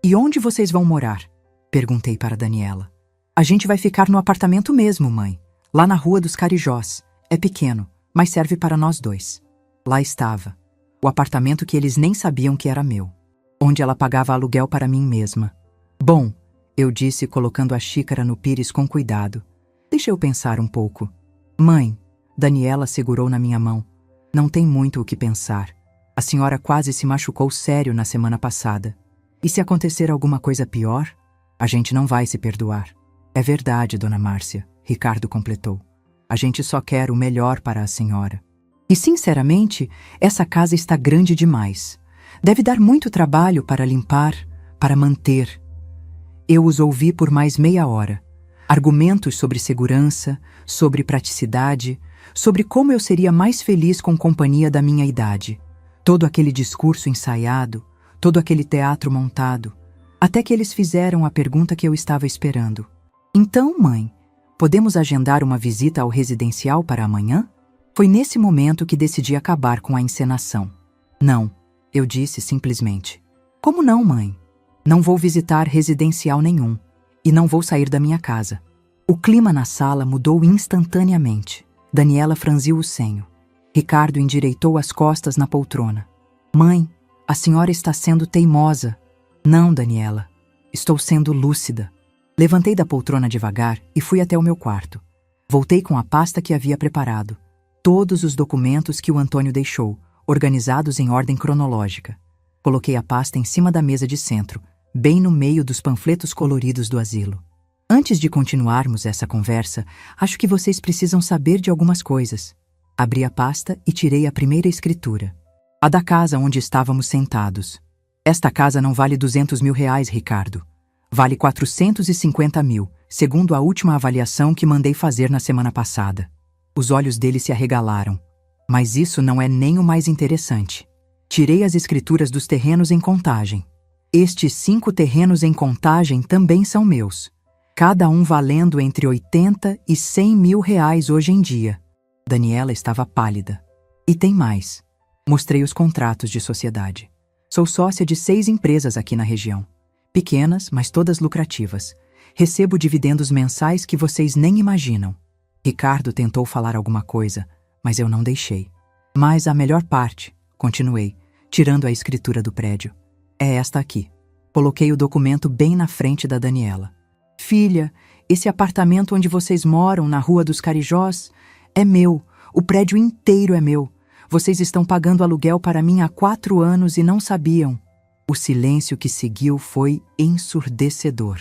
E onde vocês vão morar? Perguntei para Daniela. A gente vai ficar no apartamento mesmo, mãe. Lá na Rua dos Carijós. É pequeno, mas serve para nós dois. Lá estava. O apartamento que eles nem sabiam que era meu. Onde ela pagava aluguel para mim mesma. Bom, eu disse colocando a xícara no pires com cuidado. Deixa eu pensar um pouco. Mãe, Daniela segurou na minha mão. Não tem muito o que pensar. A senhora quase se machucou sério na semana passada. E se acontecer alguma coisa pior, a gente não vai se perdoar. É verdade, dona Márcia, Ricardo completou. A gente só quer o melhor para a senhora. E, sinceramente, essa casa está grande demais. Deve dar muito trabalho para limpar, para manter. Eu os ouvi por mais meia hora. Argumentos sobre segurança, sobre praticidade, sobre como eu seria mais feliz com companhia da minha idade. Todo aquele discurso ensaiado, todo aquele teatro montado, até que eles fizeram a pergunta que eu estava esperando. Então, mãe, podemos agendar uma visita ao residencial para amanhã? Foi nesse momento que decidi acabar com a encenação. Não, eu disse simplesmente. Como não, mãe? Não vou visitar residencial nenhum e não vou sair da minha casa. O clima na sala mudou instantaneamente. Daniela franziu o senho. Ricardo endireitou as costas na poltrona. Mãe, a senhora está sendo teimosa. Não, Daniela. Estou sendo lúcida. Levantei da poltrona devagar e fui até o meu quarto. Voltei com a pasta que havia preparado. Todos os documentos que o Antônio deixou, organizados em ordem cronológica. Coloquei a pasta em cima da mesa de centro, bem no meio dos panfletos coloridos do asilo. Antes de continuarmos essa conversa, acho que vocês precisam saber de algumas coisas. Abri a pasta e tirei a primeira escritura. A da casa onde estávamos sentados. Esta casa não vale 200 mil reais, Ricardo. Vale 450 mil, segundo a última avaliação que mandei fazer na semana passada. Os olhos dele se arregalaram. Mas isso não é nem o mais interessante. Tirei as escrituras dos terrenos em Contagem. Estes 5 terrenos em Contagem também são meus. Cada um valendo entre 80 e 100 mil reais hoje em dia. Daniela estava pálida. E tem mais. Mostrei os contratos de sociedade. Sou sócia de 6 empresas aqui na região. Pequenas, mas todas lucrativas. Recebo dividendos mensais que vocês nem imaginam. Ricardo tentou falar alguma coisa, mas eu não deixei. Mas a melhor parte, continuei, tirando a escritura do prédio, é esta aqui. Coloquei o documento bem na frente da Daniela. Filha, esse apartamento onde vocês moram, na Rua dos Carijós, é meu. O prédio inteiro é meu. Vocês estão pagando aluguel para mim há 4 anos e não sabiam. O silêncio que seguiu foi ensurdecedor.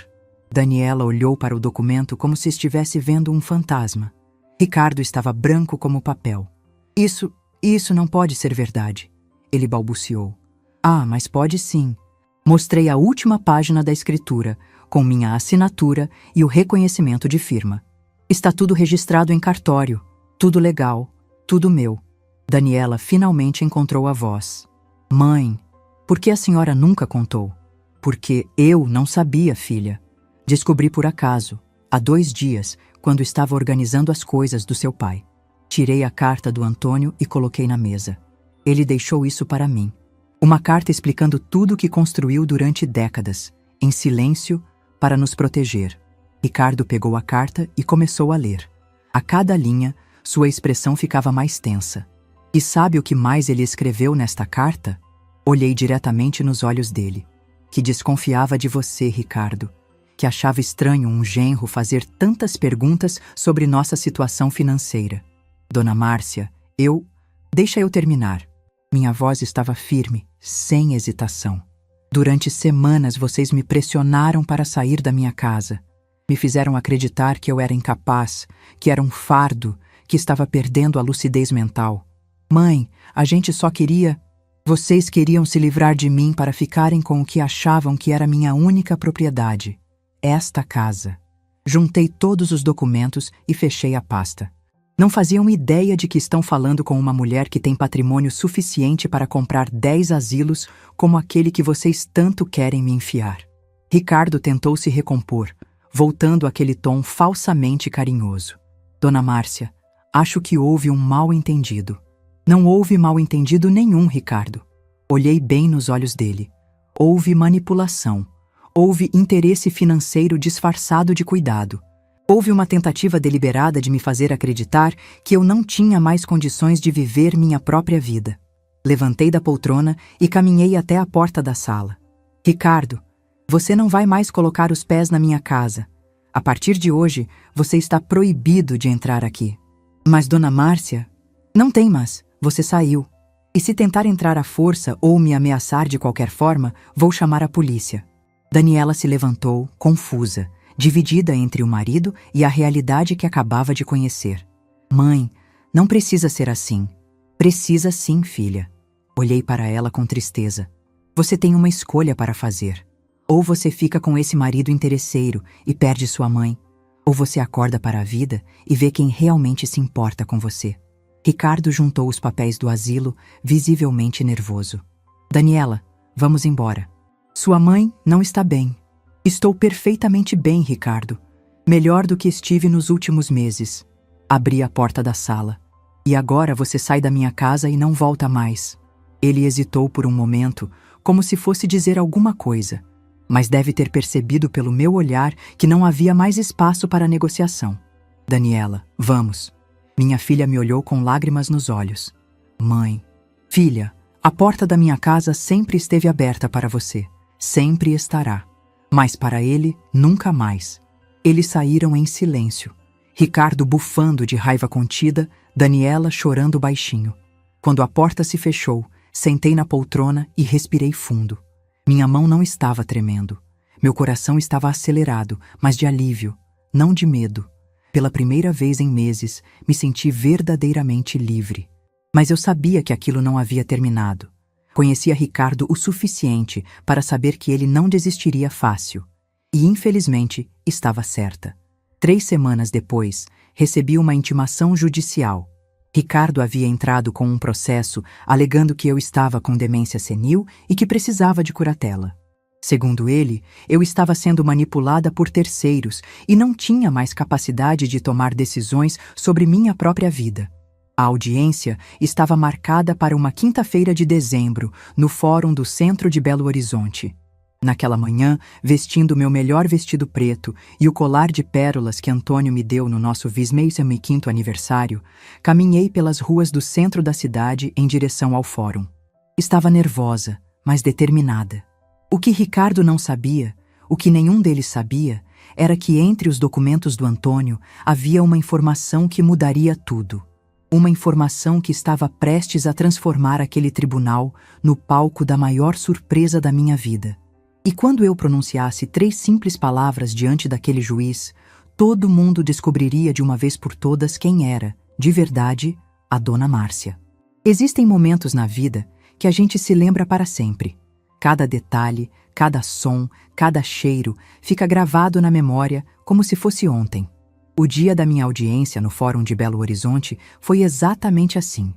Daniela olhou para o documento como se estivesse vendo um fantasma. Ricardo estava branco como papel. Isso não pode ser verdade. Ele balbuciou. Ah, mas pode sim. Mostrei a última página da escritura, com minha assinatura e o reconhecimento de firma. Está tudo registrado em cartório. Tudo legal. Tudo meu. Daniela finalmente encontrou a voz. Mãe, por que a senhora nunca contou? Porque eu não sabia, filha. Descobri por acaso, há 2 dias, quando estava organizando as coisas do seu pai. Tirei a carta do Antônio e coloquei na mesa. Ele deixou isso para mim. Uma carta explicando tudo o que construiu durante décadas, em silêncio, para nos proteger. Ricardo pegou a carta e começou a ler. A cada linha, sua expressão ficava mais tensa. E sabe o que mais ele escreveu nesta carta? Olhei diretamente nos olhos dele. que desconfiava de você, Ricardo, que achava estranho um genro fazer tantas perguntas sobre nossa situação financeira. Dona Márcia, Deixa eu terminar. Minha voz estava firme, sem hesitação. Durante semanas vocês me pressionaram para sair da minha casa. Me fizeram acreditar que eu era incapaz, que era um fardo, que estava perdendo a lucidez mental. Mãe, a gente só queria... Vocês queriam se livrar de mim para ficarem com o que achavam que era minha única propriedade. Esta casa. Juntei todos os documentos e fechei a pasta. Não faziam ideia de que estão falando com uma mulher que tem patrimônio suficiente para comprar 10 asilos como aquele que vocês tanto querem me enfiar. Ricardo tentou se recompor, voltando àquele tom falsamente carinhoso. Dona Márcia, acho que houve um mal-entendido. Não houve mal-entendido nenhum, Ricardo. Olhei bem nos olhos dele. Houve manipulação. Houve interesse financeiro disfarçado de cuidado. Houve uma tentativa deliberada de me fazer acreditar que eu não tinha mais condições de viver minha própria vida. Levantei da poltrona e caminhei até a porta da sala. Ricardo, você não vai mais colocar os pés na minha casa. A partir de hoje, você está proibido de entrar aqui. Mas, Dona Márcia, não tem mas, você saiu. E se tentar entrar à força ou me ameaçar de qualquer forma, vou chamar a polícia. Daniela se levantou, confusa, dividida entre o marido e a realidade que acabava de conhecer. Mãe, não precisa ser assim. Precisa sim, filha. Olhei para ela com tristeza. Você tem uma escolha para fazer. Ou você fica com esse marido interesseiro e perde sua mãe, ou você acorda para a vida e vê quem realmente se importa com você. Ricardo juntou os papéis do asilo, visivelmente nervoso. Daniela, vamos embora. Sua mãe não está bem. Estou perfeitamente bem, Ricardo. Melhor do que estive nos últimos meses. Abri a porta da sala. E agora você sai da minha casa e não volta mais. Ele hesitou por um momento, como se fosse dizer alguma coisa, mas deve ter percebido pelo meu olhar que não havia mais espaço para negociação. Daniela, vamos. Minha filha me olhou com lágrimas nos olhos. Mãe, filha, a porta da minha casa sempre esteve aberta para você. Sempre estará. Mas para ele, nunca mais. Eles saíram em silêncio. Ricardo bufando de raiva contida, Daniela chorando baixinho. Quando a porta se fechou, sentei na poltrona e respirei fundo. Minha mão não estava tremendo. Meu coração estava acelerado, mas de alívio, não de medo. Pela primeira vez em meses, me senti verdadeiramente livre. Mas eu sabia que aquilo não havia terminado. Conhecia Ricardo o suficiente para saber que ele não desistiria fácil. E, infelizmente, estava certa. 3 semanas depois, recebi uma intimação judicial. Ricardo havia entrado com um processo alegando que eu estava com demência senil e que precisava de curatela. Segundo ele, eu estava sendo manipulada por terceiros e não tinha mais capacidade de tomar decisões sobre minha própria vida. A audiência estava marcada para uma quinta-feira de dezembro, no Fórum do Centro de Belo Horizonte. Naquela manhã, vestindo meu melhor vestido preto e o colar de pérolas que Antônio me deu no nosso 25º aniversário, caminhei pelas ruas do centro da cidade em direção ao fórum. Estava nervosa, mas determinada. O que Ricardo não sabia, o que nenhum deles sabia, era que entre os documentos do Antônio havia uma informação que mudaria tudo. Uma informação que estava prestes a transformar aquele tribunal no palco da maior surpresa da minha vida. E quando eu pronunciasse 3 simples palavras diante daquele juiz, todo mundo descobriria de uma vez por todas quem era, de verdade, a Dona Márcia. Existem momentos na vida que a gente se lembra para sempre. Cada detalhe, cada som, cada cheiro fica gravado na memória como se fosse ontem. O dia da minha audiência no Fórum de Belo Horizonte foi exatamente assim.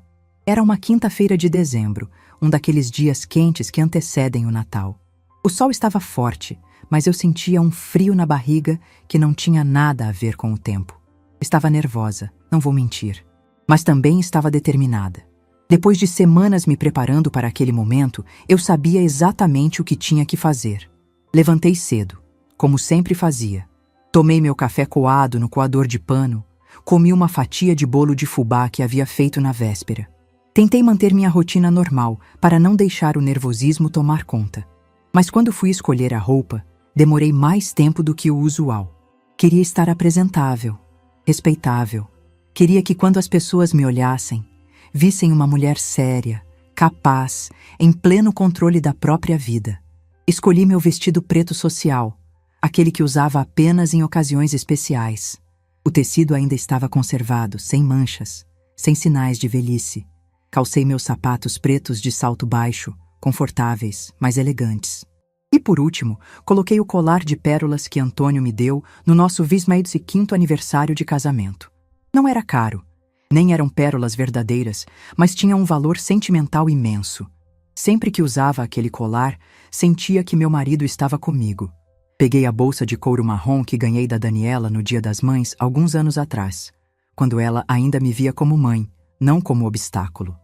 Era uma quinta-feira de dezembro, um daqueles dias quentes que antecedem o Natal. O sol estava forte, mas eu sentia um frio na barriga que não tinha nada a ver com o tempo. Estava nervosa, não vou mentir, mas também estava determinada. Depois de semanas me preparando para aquele momento, eu sabia exatamente o que tinha que fazer. Levantei cedo, como sempre fazia. Tomei meu café coado no coador de pano, comi uma fatia de bolo de fubá que havia feito na véspera. Tentei manter minha rotina normal para não deixar o nervosismo tomar conta. Mas quando fui escolher a roupa, demorei mais tempo do que o usual. Queria estar apresentável, respeitável. Queria que quando as pessoas me olhassem, vissem uma mulher séria, capaz, em pleno controle da própria vida. Escolhi meu vestido preto social, aquele que usava apenas em ocasiões especiais. O tecido ainda estava conservado, sem manchas, sem sinais de velhice. Calcei meus sapatos pretos de salto baixo, confortáveis, mas elegantes. E por último, coloquei o colar de pérolas que Antônio me deu no nosso 25º aniversário de casamento. Não era caro, nem eram pérolas verdadeiras, mas tinha um valor sentimental imenso. Sempre que usava aquele colar, sentia que meu marido estava comigo. Peguei a bolsa de couro marrom que ganhei da Daniela no Dia das Mães alguns anos atrás, quando ela ainda me via como mãe, não como obstáculo.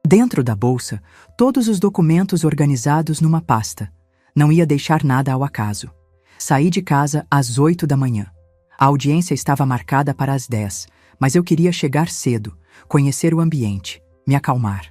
Dentro da bolsa, todos os documentos organizados numa pasta. Não ia deixar nada ao acaso. Saí de casa às 8 da manhã. A audiência estava marcada para as 10, mas eu queria chegar cedo, conhecer o ambiente, me acalmar.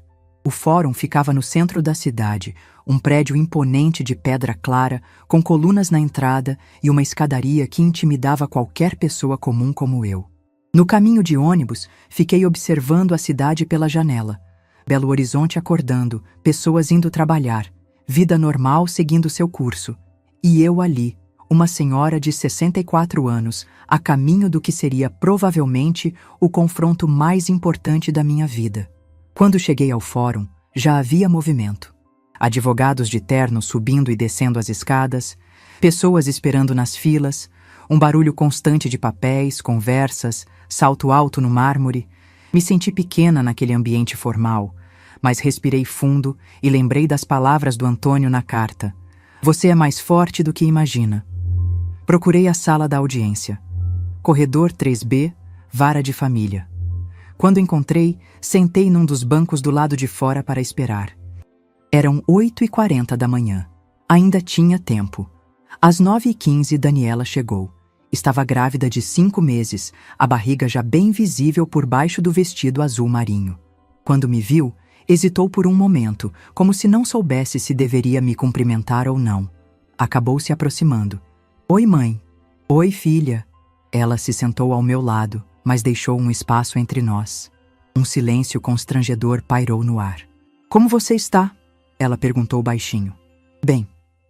O fórum ficava no centro da cidade, um prédio imponente de pedra clara, com colunas na entrada e uma escadaria que intimidava qualquer pessoa comum como eu. No caminho de ônibus, fiquei observando a cidade pela janela. Belo Horizonte acordando, pessoas indo trabalhar, vida normal seguindo seu curso. E eu ali, uma senhora de 64 anos, a caminho do que seria provavelmente o confronto mais importante da minha vida. Quando cheguei ao fórum, já havia movimento. Advogados de terno subindo e descendo as escadas, pessoas esperando nas filas, um barulho constante de papéis, conversas, salto alto no mármore. Me senti pequena naquele ambiente formal, mas respirei fundo e lembrei das palavras do Antônio na carta. Você é mais forte do que imagina. Procurei a sala da audiência. Corredor 3B, vara de família. Quando encontrei, sentei num dos bancos do lado de fora para esperar. Eram 8h40 da manhã. Ainda tinha tempo. Às 9h15, Daniela chegou. Estava grávida de 5 meses, a barriga já bem visível por baixo do vestido azul marinho. Quando me viu, hesitou por um momento, como se não soubesse se deveria me cumprimentar ou não. Acabou se aproximando. Oi, mãe. Oi, filha. Ela se sentou ao meu lado, mas deixou um espaço entre nós. Um silêncio constrangedor pairou no ar. Como você está? Ela perguntou baixinho. Bem.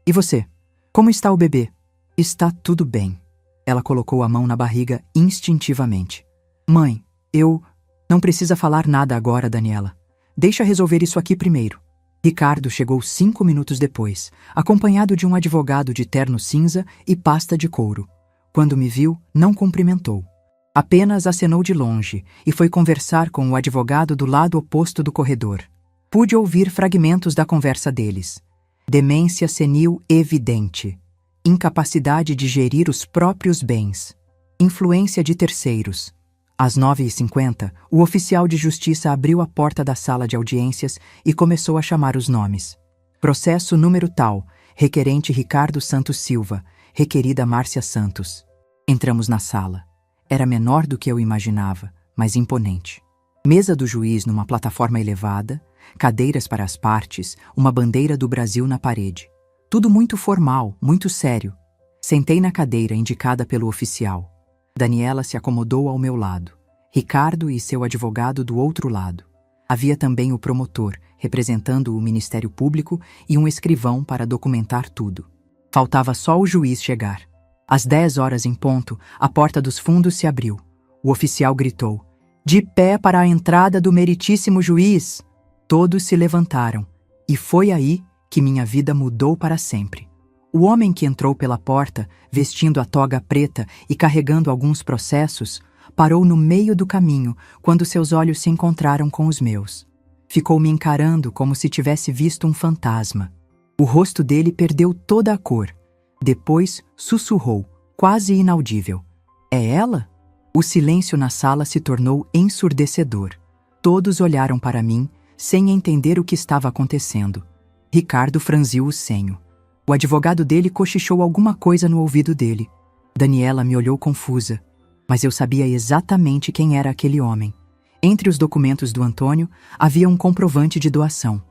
E você? Como está o bebê? Está tudo bem. Ela colocou a mão na barriga instintivamente. Mãe, eu... Não precisa falar nada agora, Daniela. Deixa resolver isso aqui primeiro. Ricardo chegou 5 minutos depois, acompanhado de um advogado de terno cinza e pasta de couro. Quando me viu, não cumprimentou. Apenas acenou de longe e foi conversar com o advogado do lado oposto do corredor. Pude ouvir fragmentos da conversa deles. Demência senil evidente. Incapacidade de gerir os próprios bens. Influência de terceiros. Às 9h50, o oficial de justiça abriu a porta da sala de audiências e começou a chamar os nomes. Processo número tal, requerente Ricardo Santos Silva, requerida Márcia Santos. Entramos na sala. Era menor do que eu imaginava, mas imponente. Mesa do juiz numa plataforma elevada, cadeiras para as partes, uma bandeira do Brasil na parede. Tudo muito formal, muito sério. Sentei na cadeira indicada pelo oficial. Daniela se acomodou ao meu lado. Ricardo e seu advogado do outro lado. Havia também o promotor, representando o Ministério Público, e um escrivão para documentar tudo. Faltava só o juiz chegar. Às 10 horas em ponto, a porta dos fundos se abriu. O oficial gritou: "De pé para a entrada do meritíssimo juiz!" Todos se levantaram, e foi aí que minha vida mudou para sempre. O homem que entrou pela porta, vestindo a toga preta e carregando alguns processos, parou no meio do caminho quando seus olhos se encontraram com os meus. Ficou me encarando como se tivesse visto um fantasma. O rosto dele perdeu toda a cor. Depois sussurrou, quase inaudível: "É ela?" O silêncio na sala se tornou ensurdecedor. Todos olharam para mim, sem entender o que estava acontecendo. Ricardo franziu o senho. O advogado dele cochichou alguma coisa no ouvido dele. Daniela me olhou confusa, mas eu sabia exatamente quem era aquele homem. Entre os documentos do Antônio, havia um comprovante de doação.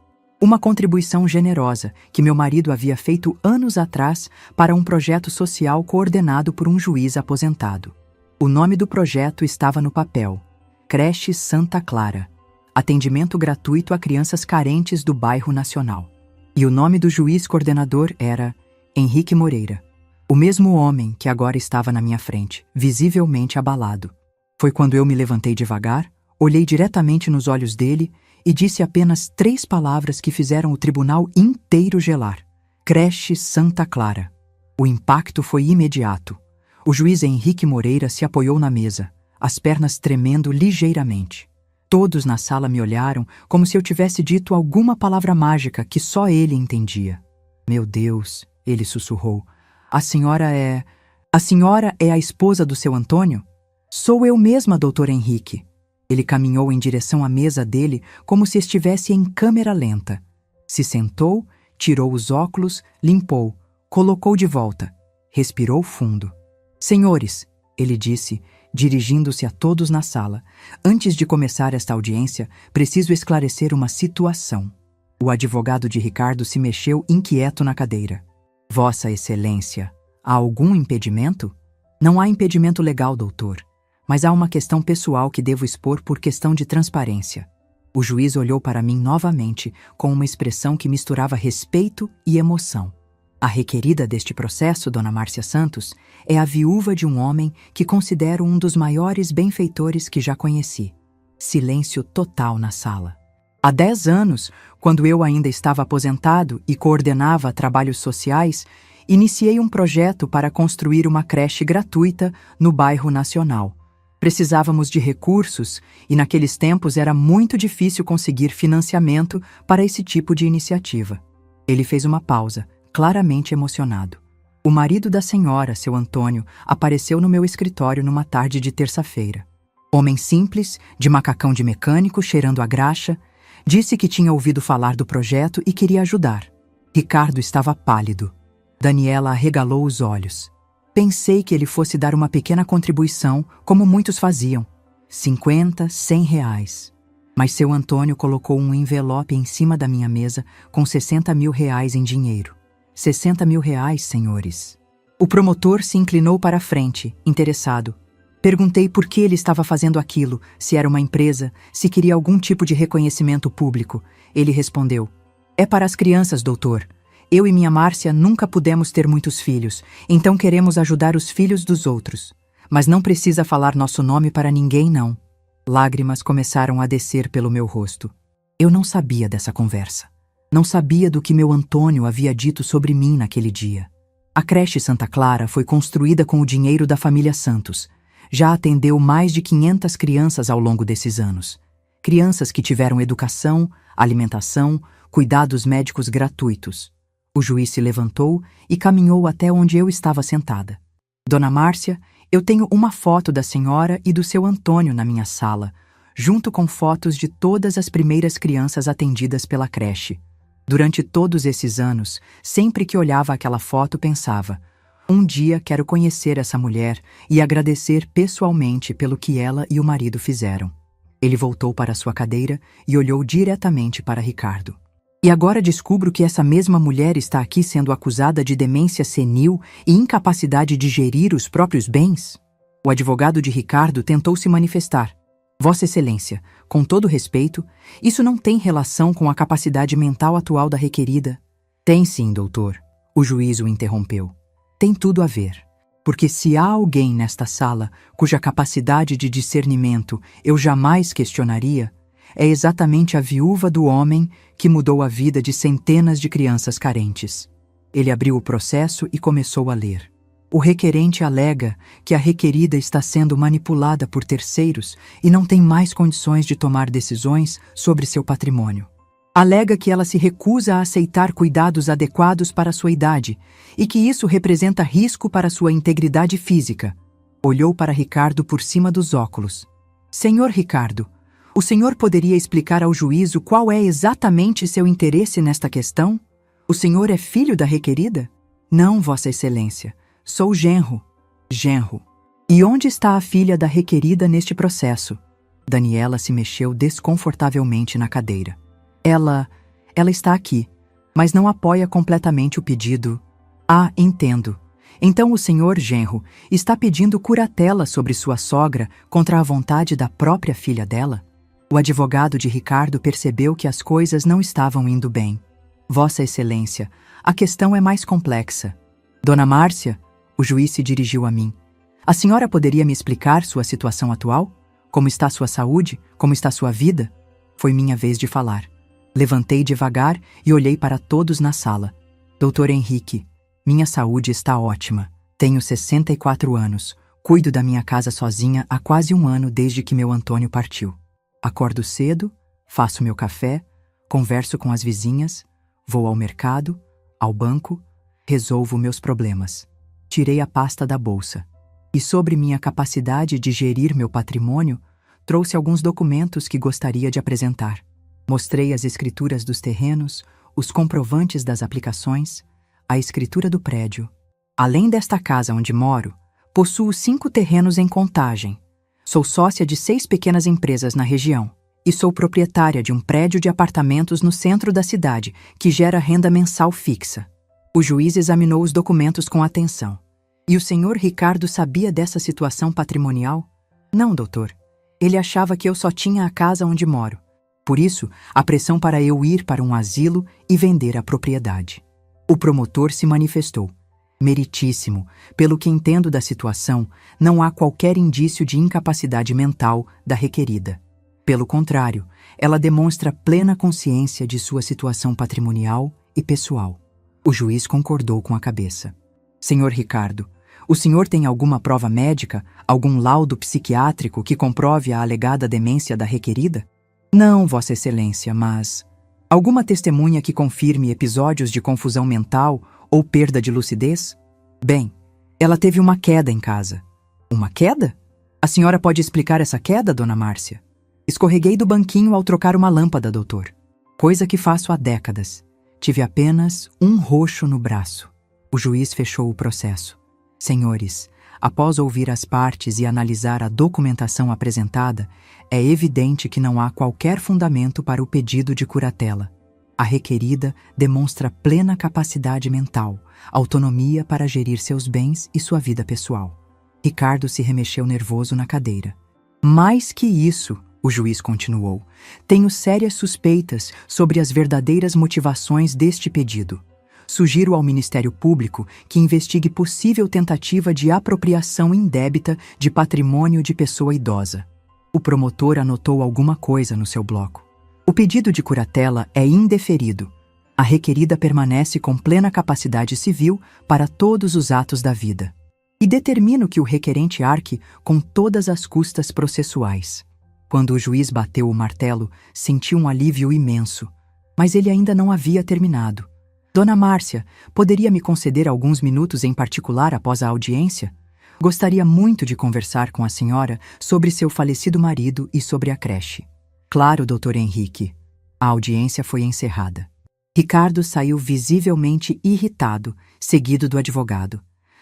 Uma contribuição generosa que meu marido havia feito anos atrás para um projeto social coordenado por um juiz aposentado. O nome do projeto estava no papel: Creche Santa Clara. Atendimento gratuito a crianças carentes do bairro Nacional. E o nome do juiz coordenador era Henrique Moreira. O mesmo homem que agora estava na minha frente, visivelmente abalado. Foi quando eu me levantei devagar, olhei diretamente nos olhos dele e disse apenas 3 palavras que fizeram o tribunal inteiro gelar: Creche Santa Clara. O impacto foi imediato. O juiz Henrique Moreira se apoiou na mesa, as pernas tremendo ligeiramente. Todos na sala me olharam como se eu tivesse dito alguma palavra mágica que só ele entendia. Meu Deus, ele sussurrou. A senhora é a esposa do seu Antônio? Sou eu mesma, doutor Henrique. Ele caminhou em direção à mesa dele como se estivesse em câmera lenta. Se sentou, tirou os óculos, limpou, colocou de volta. Respirou fundo. Senhores, ele disse, dirigindo-se a todos na sala, antes de começar esta audiência, preciso esclarecer uma situação. O advogado de Ricardo se mexeu inquieto na cadeira. Vossa Excelência, há algum impedimento? Não há impedimento legal, doutor, mas há uma questão pessoal que devo expor por questão de transparência. O juiz olhou para mim novamente com uma expressão que misturava respeito e emoção. A requerida deste processo, Dona Márcia Santos, é a viúva de um homem que considero um dos maiores benfeitores que já conheci. Silêncio total na sala. Há 10 anos, quando eu ainda estava aposentado e coordenava trabalhos sociais, iniciei um projeto para construir uma creche gratuita no bairro Nacional. Precisávamos de recursos e naqueles tempos era muito difícil conseguir financiamento para esse tipo de iniciativa. Ele fez uma pausa, claramente emocionado. O marido da senhora, seu Antônio, apareceu no meu escritório numa tarde de terça-feira. Homem simples, de macacão de mecânico, cheirando a graxa, disse que tinha ouvido falar do projeto e queria ajudar. Ricardo estava pálido. Daniela arregalou os olhos. Pensei que ele fosse dar uma pequena contribuição, como muitos faziam. 50, 100 reais. Mas seu Antônio colocou um envelope em cima da minha mesa com 60 mil reais em dinheiro. 60 mil reais, senhores. O promotor se inclinou para a frente, interessado. Perguntei por que ele estava fazendo aquilo, se era uma empresa, se queria algum tipo de reconhecimento público. Ele respondeu: é para as crianças, doutor. Eu e minha Márcia nunca pudemos ter muitos filhos, então queremos ajudar os filhos dos outros. Mas não precisa falar nosso nome para ninguém, não. Lágrimas começaram a descer pelo meu rosto. Eu não sabia dessa conversa. Não sabia do que meu Antônio havia dito sobre mim naquele dia. A creche Santa Clara foi construída com o dinheiro da família Santos. Já atendeu mais de 500 crianças ao longo desses anos. Crianças que tiveram educação, alimentação, cuidados médicos gratuitos. O juiz se levantou e caminhou até onde eu estava sentada. Dona Márcia, eu tenho uma foto da senhora e do seu Antônio na minha sala, junto com fotos de todas as primeiras crianças atendidas pela creche. Durante todos esses anos, sempre que olhava aquela foto, pensava: um dia quero conhecer essa mulher e agradecer pessoalmente pelo que ela e o marido fizeram. Ele voltou para sua cadeira e olhou diretamente para Ricardo. E agora descubro que essa mesma mulher está aqui sendo acusada de demência senil e incapacidade de gerir os próprios bens? O advogado de Ricardo tentou se manifestar. Vossa Excelência, com todo respeito, isso não tem relação com a capacidade mental atual da requerida. Tem sim, doutor. O juiz o interrompeu. Tem tudo a ver. Porque se há alguém nesta sala cuja capacidade de discernimento eu jamais questionaria, é exatamente a viúva do homem que mudou a vida de centenas de crianças carentes. Ele abriu o processo e começou a ler. O requerente alega que a requerida está sendo manipulada por terceiros e não tem mais condições de tomar decisões sobre seu patrimônio. Alega que ela se recusa a aceitar cuidados adequados para sua idade e que isso representa risco para sua integridade física. Olhou para Ricardo por cima dos óculos. Senhor Ricardo, o senhor poderia explicar ao juízo qual é exatamente seu interesse nesta questão? O senhor é filho da requerida? Não, Vossa Excelência. Sou genro. Genro. E onde está a filha da requerida neste processo? Daniela se mexeu desconfortavelmente na cadeira. Ela está aqui, mas não apoia completamente o pedido. Ah, entendo. Então o senhor genro está pedindo curatela sobre sua sogra contra a vontade da própria filha dela? O advogado de Ricardo percebeu que as coisas não estavam indo bem. Vossa Excelência, a questão é mais complexa. Dona Márcia, o juiz se dirigiu a mim. A senhora poderia me explicar sua situação atual? Como está sua saúde? Como está sua vida? Foi minha vez de falar. Levantei devagar e olhei para todos na sala. Doutor Henrique, minha saúde está ótima. Tenho 64 anos. Cuido da minha casa sozinha há quase 1 ano desde que meu Antônio partiu. Acordo cedo, faço meu café, converso com as vizinhas, vou ao mercado, ao banco, resolvo meus problemas. Tirei a pasta da bolsa. E sobre minha capacidade de gerir meu patrimônio, trouxe alguns documentos que gostaria de apresentar. Mostrei as escrituras dos terrenos, os comprovantes das aplicações, a escritura do prédio. Além desta casa onde moro, possuo 5 terrenos em Contagem. Sou sócia de 6 pequenas empresas na região e sou proprietária de um prédio de apartamentos no centro da cidade que gera renda mensal fixa. O juiz examinou os documentos com atenção. E o senhor Ricardo sabia dessa situação patrimonial? Não, doutor. Ele achava que eu só tinha a casa onde moro. Por isso, a pressão para eu ir para um asilo e vender a propriedade. O promotor se manifestou. Meritíssimo, pelo que entendo da situação, não há qualquer indício de incapacidade mental da requerida. Pelo contrário, ela demonstra plena consciência de sua situação patrimonial e pessoal. O juiz concordou com a cabeça. Senhor Ricardo, o senhor tem alguma prova médica, algum laudo psiquiátrico que comprove a alegada demência da requerida? Não, Vossa Excelência, mas... alguma testemunha que confirme episódios de confusão mental ou perda de lucidez? Bem, ela teve uma queda em casa. Uma queda? A senhora pode explicar essa queda, Dona Márcia? Escorreguei do banquinho ao trocar uma lâmpada, doutor. Coisa que faço há décadas. Tive apenas um roxo no braço. O juiz fechou o processo. Senhores, após ouvir as partes e analisar a documentação apresentada, é evidente que não há qualquer fundamento para o pedido de curatela. A requerida demonstra plena capacidade mental, autonomia para gerir seus bens e sua vida pessoal. Ricardo se remexeu nervoso na cadeira. Mais que isso, o juiz continuou, tenho sérias suspeitas sobre as verdadeiras motivações deste pedido. Sugiro ao Ministério Público que investigue possível tentativa de apropriação indébita de patrimônio de pessoa idosa. O promotor anotou alguma coisa no seu bloco. O pedido de curatela é indeferido. A requerida permanece com plena capacidade civil para todos os atos da vida. E determino que o requerente arque com todas as custas processuais. Quando o juiz bateu o martelo, senti um alívio imenso. Mas ele ainda não havia terminado. Dona Márcia, poderia me conceder alguns minutos em particular após a audiência? Gostaria muito de conversar com a senhora sobre seu falecido marido e sobre a creche. Claro, doutor Henrique. A audiência foi encerrada. Ricardo saiu visivelmente irritado, seguido do advogado.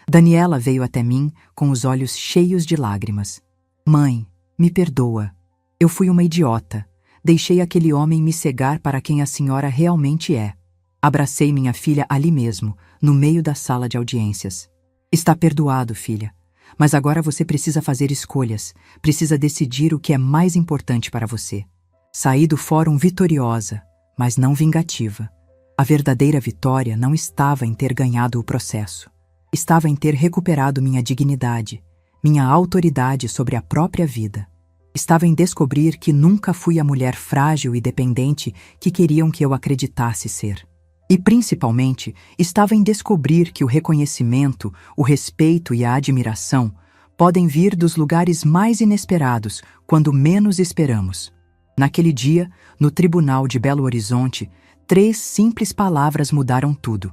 Daniela veio até mim com os olhos cheios de lágrimas. Mãe, me perdoa. Eu fui uma idiota. Deixei aquele homem me cegar para quem a senhora realmente é. Abracei minha filha ali mesmo, no meio da sala de audiências. Está perdoado, filha. Mas agora você precisa fazer escolhas, precisa decidir o que é mais importante para você. Saí do fórum vitoriosa, mas não vingativa. A verdadeira vitória não estava em ter ganhado o processo. Estava em ter recuperado minha dignidade, minha autoridade sobre a própria vida. Estava em descobrir que nunca fui a mulher frágil e dependente que queriam que eu acreditasse ser. E, principalmente, estava em descobrir que o reconhecimento, o respeito e a admiração podem vir dos lugares mais inesperados, quando menos esperamos. Naquele dia, no tribunal de Belo Horizonte, 3 simples palavras mudaram tudo.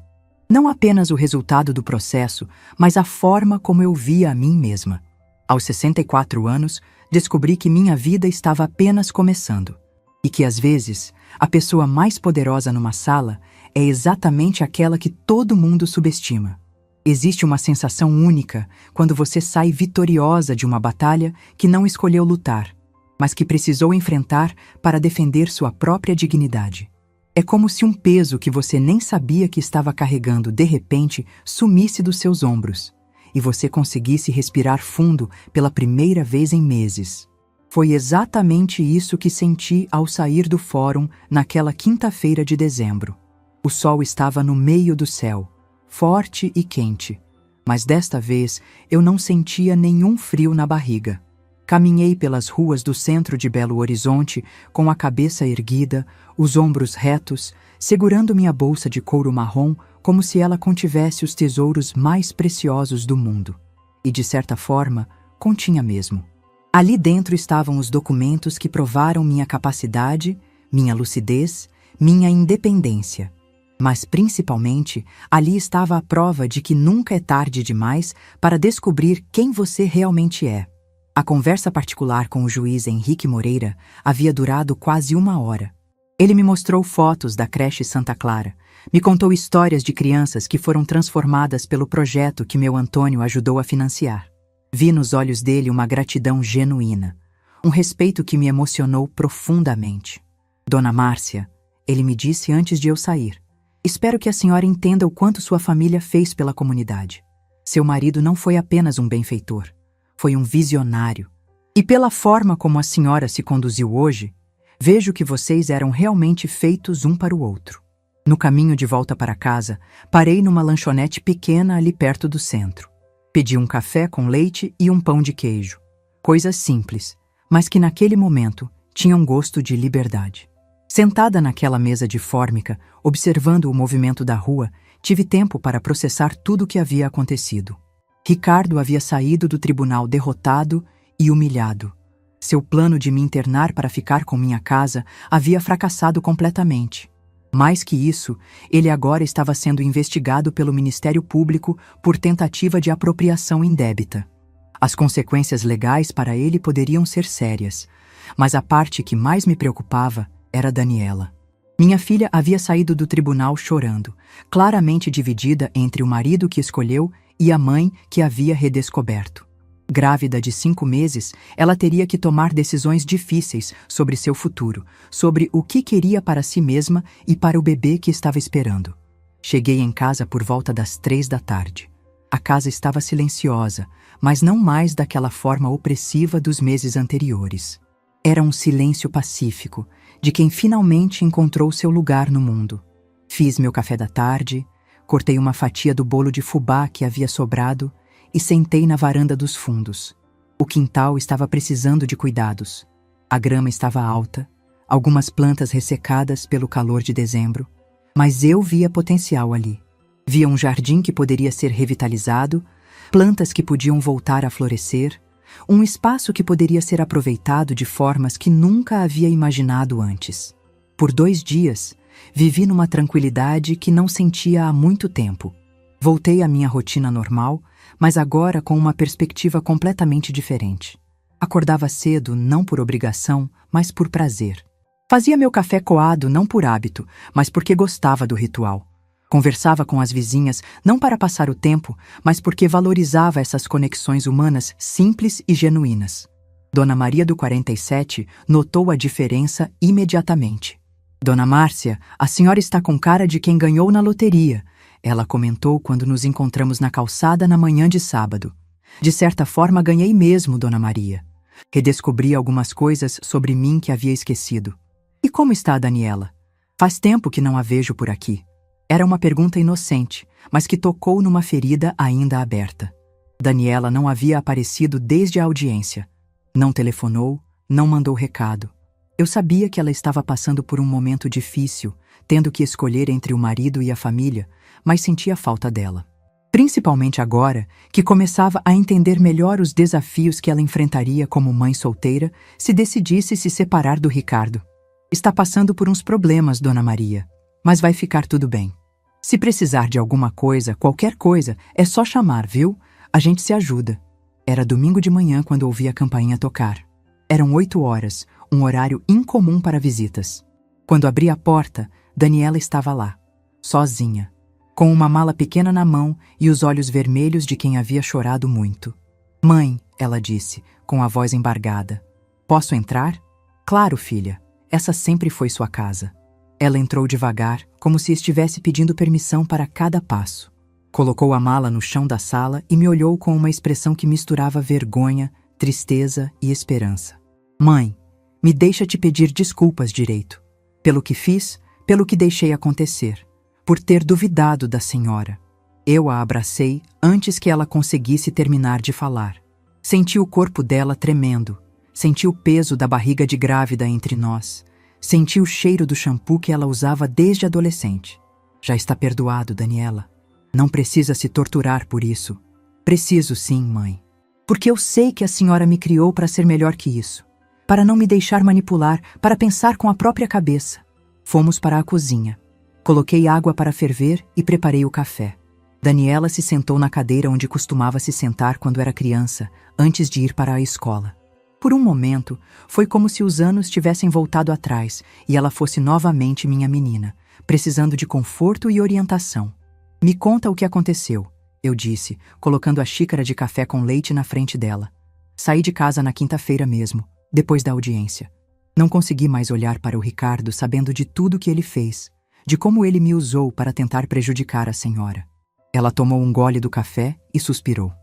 Não apenas o resultado do processo, mas a forma como eu via a mim mesma. Aos 64 anos, descobri que minha vida estava apenas começando. E que, às vezes, a pessoa mais poderosa numa sala é exatamente aquela que todo mundo subestima. Existe uma sensação única quando você sai vitoriosa de uma batalha que não escolheu lutar, mas que precisou enfrentar para defender sua própria dignidade. É como se um peso que você nem sabia que estava carregando de repente sumisse dos seus ombros e você conseguisse respirar fundo pela primeira vez em meses. Foi exatamente isso que senti ao sair do fórum naquela quinta-feira de dezembro. O sol estava no meio do céu, forte e quente, mas desta vez eu não sentia nenhum frio na barriga. Caminhei pelas ruas do centro de Belo Horizonte com a cabeça erguida, os ombros retos, segurando minha bolsa de couro marrom como se ela contivesse os tesouros mais preciosos do mundo. E, de certa forma, continha mesmo. Ali dentro estavam os documentos que provaram minha capacidade, minha lucidez, minha independência. Mas, principalmente, ali estava a prova de que nunca é tarde demais para descobrir quem você realmente é. A conversa particular com o juiz Henrique Moreira havia durado quase 1 hora. Ele me mostrou fotos da creche Santa Clara, me contou histórias de crianças que foram transformadas pelo projeto que meu Antônio ajudou a financiar. Vi nos olhos dele uma gratidão genuína, um respeito que me emocionou profundamente. Dona Márcia, ele me disse antes de eu sair, espero que a senhora entenda o quanto sua família fez pela comunidade. Seu marido não foi apenas um benfeitor, foi um visionário. E pela forma como a senhora se conduziu hoje, vejo que vocês eram realmente feitos um para o outro. No caminho de volta para casa, parei numa lanchonete pequena ali perto do centro. Pedi um café com leite e um pão de queijo. Coisas simples, mas que naquele momento tinham gosto de liberdade. Sentada naquela mesa de fórmica, observando o movimento da rua, tive tempo para processar tudo o que havia acontecido. Ricardo havia saído do tribunal derrotado e humilhado. Seu plano de me internar para ficar com minha casa havia fracassado completamente. Mais que isso, ele agora estava sendo investigado pelo Ministério Público por tentativa de apropriação indébita. As consequências legais para ele poderiam ser sérias, mas a parte que mais me preocupava era Daniela. Minha filha havia saído do tribunal chorando, claramente dividida entre o marido que escolheu e a mãe que havia redescoberto. Grávida de 5 meses, ela teria que tomar decisões difíceis sobre seu futuro, sobre o que queria para si mesma e para o bebê que estava esperando. Cheguei em casa por volta das 3 da tarde. A casa estava silenciosa, mas não mais daquela forma opressiva dos meses anteriores. Era um silêncio pacífico, de quem finalmente encontrou seu lugar no mundo. Fiz meu café da tarde, cortei uma fatia do bolo de fubá que havia sobrado e sentei na varanda dos fundos. O quintal estava precisando de cuidados. A grama estava alta, algumas plantas ressecadas pelo calor de dezembro, mas eu via potencial ali. Via um jardim que poderia ser revitalizado, plantas que podiam voltar a florescer, um espaço que poderia ser aproveitado de formas que nunca havia imaginado antes. Por 2 dias, vivi numa tranquilidade que não sentia há muito tempo. Voltei à minha rotina normal, mas agora com uma perspectiva completamente diferente. Acordava cedo não por obrigação, mas por prazer. Fazia meu café coado não por hábito, mas porque gostava do ritual. Conversava com as vizinhas não para passar o tempo, mas porque valorizava essas conexões humanas simples e genuínas. Dona Maria do 47 notou a diferença imediatamente. Dona Márcia, a senhora está com cara de quem ganhou na loteria, ela comentou quando nos encontramos na calçada na manhã de sábado. De certa forma ganhei mesmo, Dona Maria. Redescobri algumas coisas sobre mim que havia esquecido. E como está a Daniela? Faz tempo que não a vejo por aqui. Era uma pergunta inocente, mas que tocou numa ferida ainda aberta. Daniela não havia aparecido desde a audiência. Não telefonou, não mandou recado. Eu sabia que ela estava passando por um momento difícil, tendo que escolher entre o marido e a família, mas sentia falta dela. Principalmente agora, que começava a entender melhor os desafios que ela enfrentaria como mãe solteira se decidisse se separar do Ricardo. Está passando por uns problemas, Dona Maria, mas vai ficar tudo bem. Se precisar de alguma coisa, qualquer coisa, é só chamar, viu? A gente se ajuda. Era domingo de manhã quando ouvi a campainha tocar. Eram 8 horas, um horário incomum para visitas. Quando abri a porta, Daniela estava lá, sozinha, com uma mala pequena na mão e os olhos vermelhos de quem havia chorado muito. Mãe, ela disse, com a voz embargada. Posso entrar? Claro, filha. Essa sempre foi sua casa. Ela entrou devagar, como se estivesse pedindo permissão para cada passo. Colocou a mala no chão da sala e me olhou com uma expressão que misturava vergonha, tristeza e esperança. Mãe, me deixa te pedir desculpas direito. Pelo que fiz, pelo que deixei acontecer. Por ter duvidado da senhora. Eu a abracei antes que ela conseguisse terminar de falar. Senti o corpo dela tremendo. Senti o peso da barriga de grávida entre nós. Senti o cheiro do shampoo que ela usava desde adolescente. Já está perdoado, Daniela. Não precisa se torturar por isso. Preciso sim, mãe. Porque eu sei que a senhora me criou para ser melhor que isso. Para não me deixar manipular, para pensar com a própria cabeça. Fomos para a cozinha. Coloquei água para ferver e preparei o café. Daniela se sentou na cadeira onde costumava se sentar quando era criança, antes de ir para a escola. Por um momento, foi como se os anos tivessem voltado atrás e ela fosse novamente minha menina, precisando de conforto e orientação. Me conta o que aconteceu, eu disse, colocando a xícara de café com leite na frente dela. Saí de casa na quinta-feira mesmo, depois da audiência. Não consegui mais olhar para o Ricardo sabendo de tudo que ele fez, de como ele me usou para tentar prejudicar a senhora. Ela tomou um gole do café e suspirou.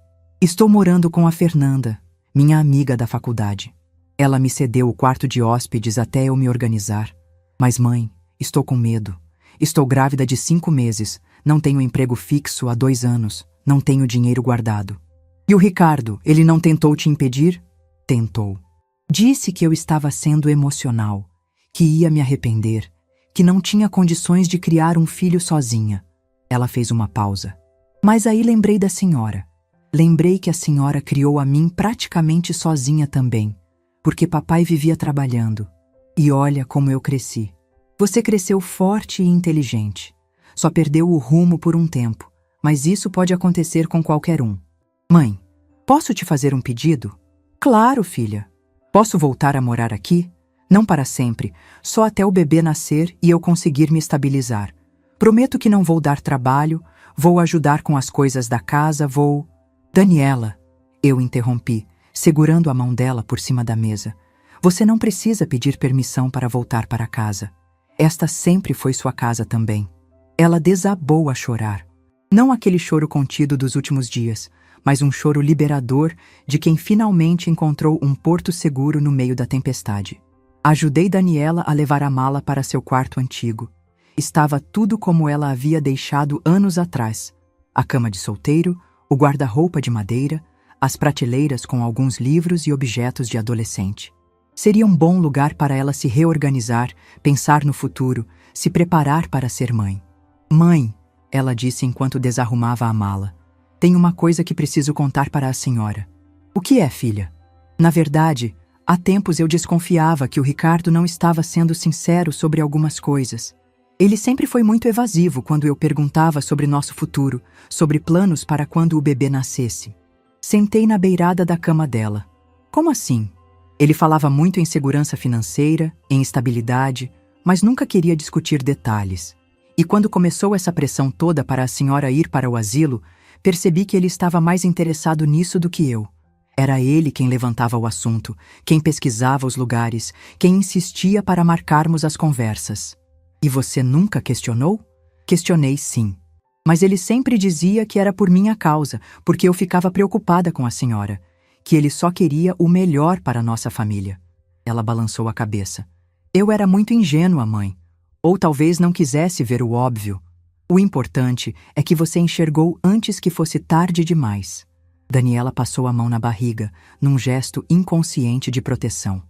Estou morando com a Fernanda, minha amiga da faculdade. Ela me cedeu o quarto de hóspedes até eu me organizar. Mas mãe, estou com medo. Estou grávida de 5 meses, não tenho emprego fixo há 2 anos, não tenho dinheiro guardado. E o Ricardo, ele não tentou te impedir? Tentou. Disse que eu estava sendo emocional, que ia me arrepender, que não tinha condições de criar um filho sozinha. Ela fez uma pausa. Mas aí lembrei da senhora. Lembrei que a senhora criou a mim praticamente sozinha também, porque papai vivia trabalhando. E olha como eu cresci. Você cresceu forte e inteligente. Só perdeu o rumo por um tempo, mas isso pode acontecer com qualquer um. Mãe, posso te fazer um pedido? Claro, filha. Posso voltar a morar aqui? Não para sempre, só até o bebê nascer e eu conseguir me estabilizar. Prometo que não vou dar trabalho, vou ajudar com as coisas da casa, vou... Daniela, eu interrompi, segurando a mão dela por cima da mesa. Você não precisa pedir permissão para voltar para casa. Esta sempre foi sua casa também. Ela desabou a chorar. Não aquele choro contido dos últimos dias, mas um choro liberador de quem finalmente encontrou um porto seguro no meio da tempestade. Ajudei Daniela a levar a mala para seu quarto antigo. Estava tudo como ela havia deixado anos atrás. A cama de solteiro, o guarda-roupa de madeira, as prateleiras com alguns livros e objetos de adolescente. Seria um bom lugar para ela se reorganizar, pensar no futuro, se preparar para ser mãe. Mãe, ela disse enquanto desarrumava a mala, tem uma coisa que preciso contar para a senhora. O que é, filha? Na verdade, há tempos eu desconfiava que o Ricardo não estava sendo sincero sobre algumas coisas. Ele sempre foi muito evasivo quando eu perguntava sobre nosso futuro, sobre planos para quando o bebê nascesse. Sentei na beirada da cama dela. Como assim? Ele falava muito em segurança financeira, em estabilidade, mas nunca queria discutir detalhes. E quando começou essa pressão toda para a senhora ir para o asilo, percebi que ele estava mais interessado nisso do que eu. Era ele quem levantava o assunto, quem pesquisava os lugares, quem insistia para marcarmos as conversas. E você nunca questionou? Questionei sim. Mas ele sempre dizia que era por minha causa, porque eu ficava preocupada com a senhora, que ele só queria o melhor para a nossa família. Ela balançou a cabeça. Eu era muito ingênua, mãe. Ou talvez não quisesse ver o óbvio. O importante é que você enxergou antes que fosse tarde demais. Daniela passou a mão na barriga, num gesto inconsciente de proteção.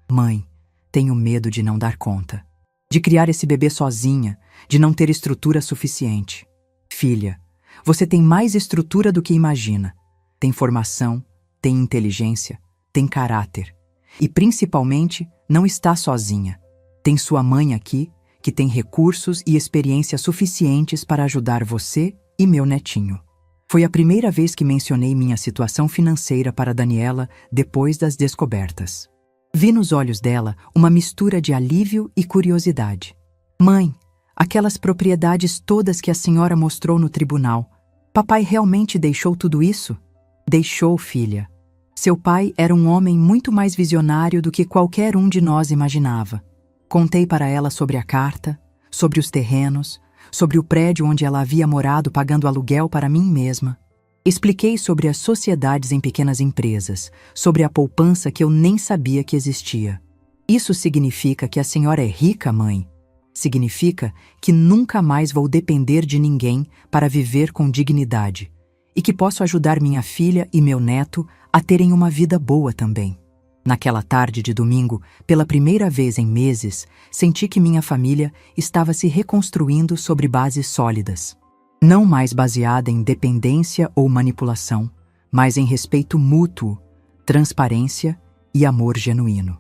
Mãe, tenho medo de não dar conta. De criar esse bebê sozinha, de não ter estrutura suficiente. Filha, você tem mais estrutura do que imagina. Tem formação, tem inteligência, tem caráter. E principalmente, não está sozinha. Tem sua mãe aqui, que tem recursos e experiência suficientes para ajudar você e meu netinho. Foi a primeira vez que mencionei minha situação financeira para Daniela depois das descobertas. Vi nos olhos dela uma mistura de alívio e curiosidade. Mãe, aquelas propriedades todas que a senhora mostrou no tribunal, papai realmente deixou tudo isso? Deixou, filha. Seu pai era um homem muito mais visionário do que qualquer um de nós imaginava. Contei para ela sobre a carta, sobre os terrenos, sobre o prédio onde ela havia morado pagando aluguel para mim mesma. Expliquei sobre as sociedades em pequenas empresas, sobre a poupança que eu nem sabia que existia. Isso significa que a senhora é rica, mãe? Significa que nunca mais vou depender de ninguém para viver com dignidade e que posso ajudar minha filha e meu neto a terem uma vida boa também. Naquela tarde de domingo, pela primeira vez em meses, senti que minha família estava se reconstruindo sobre bases sólidas. Não mais baseada em dependência ou manipulação, mas em respeito mútuo, transparência e amor genuíno.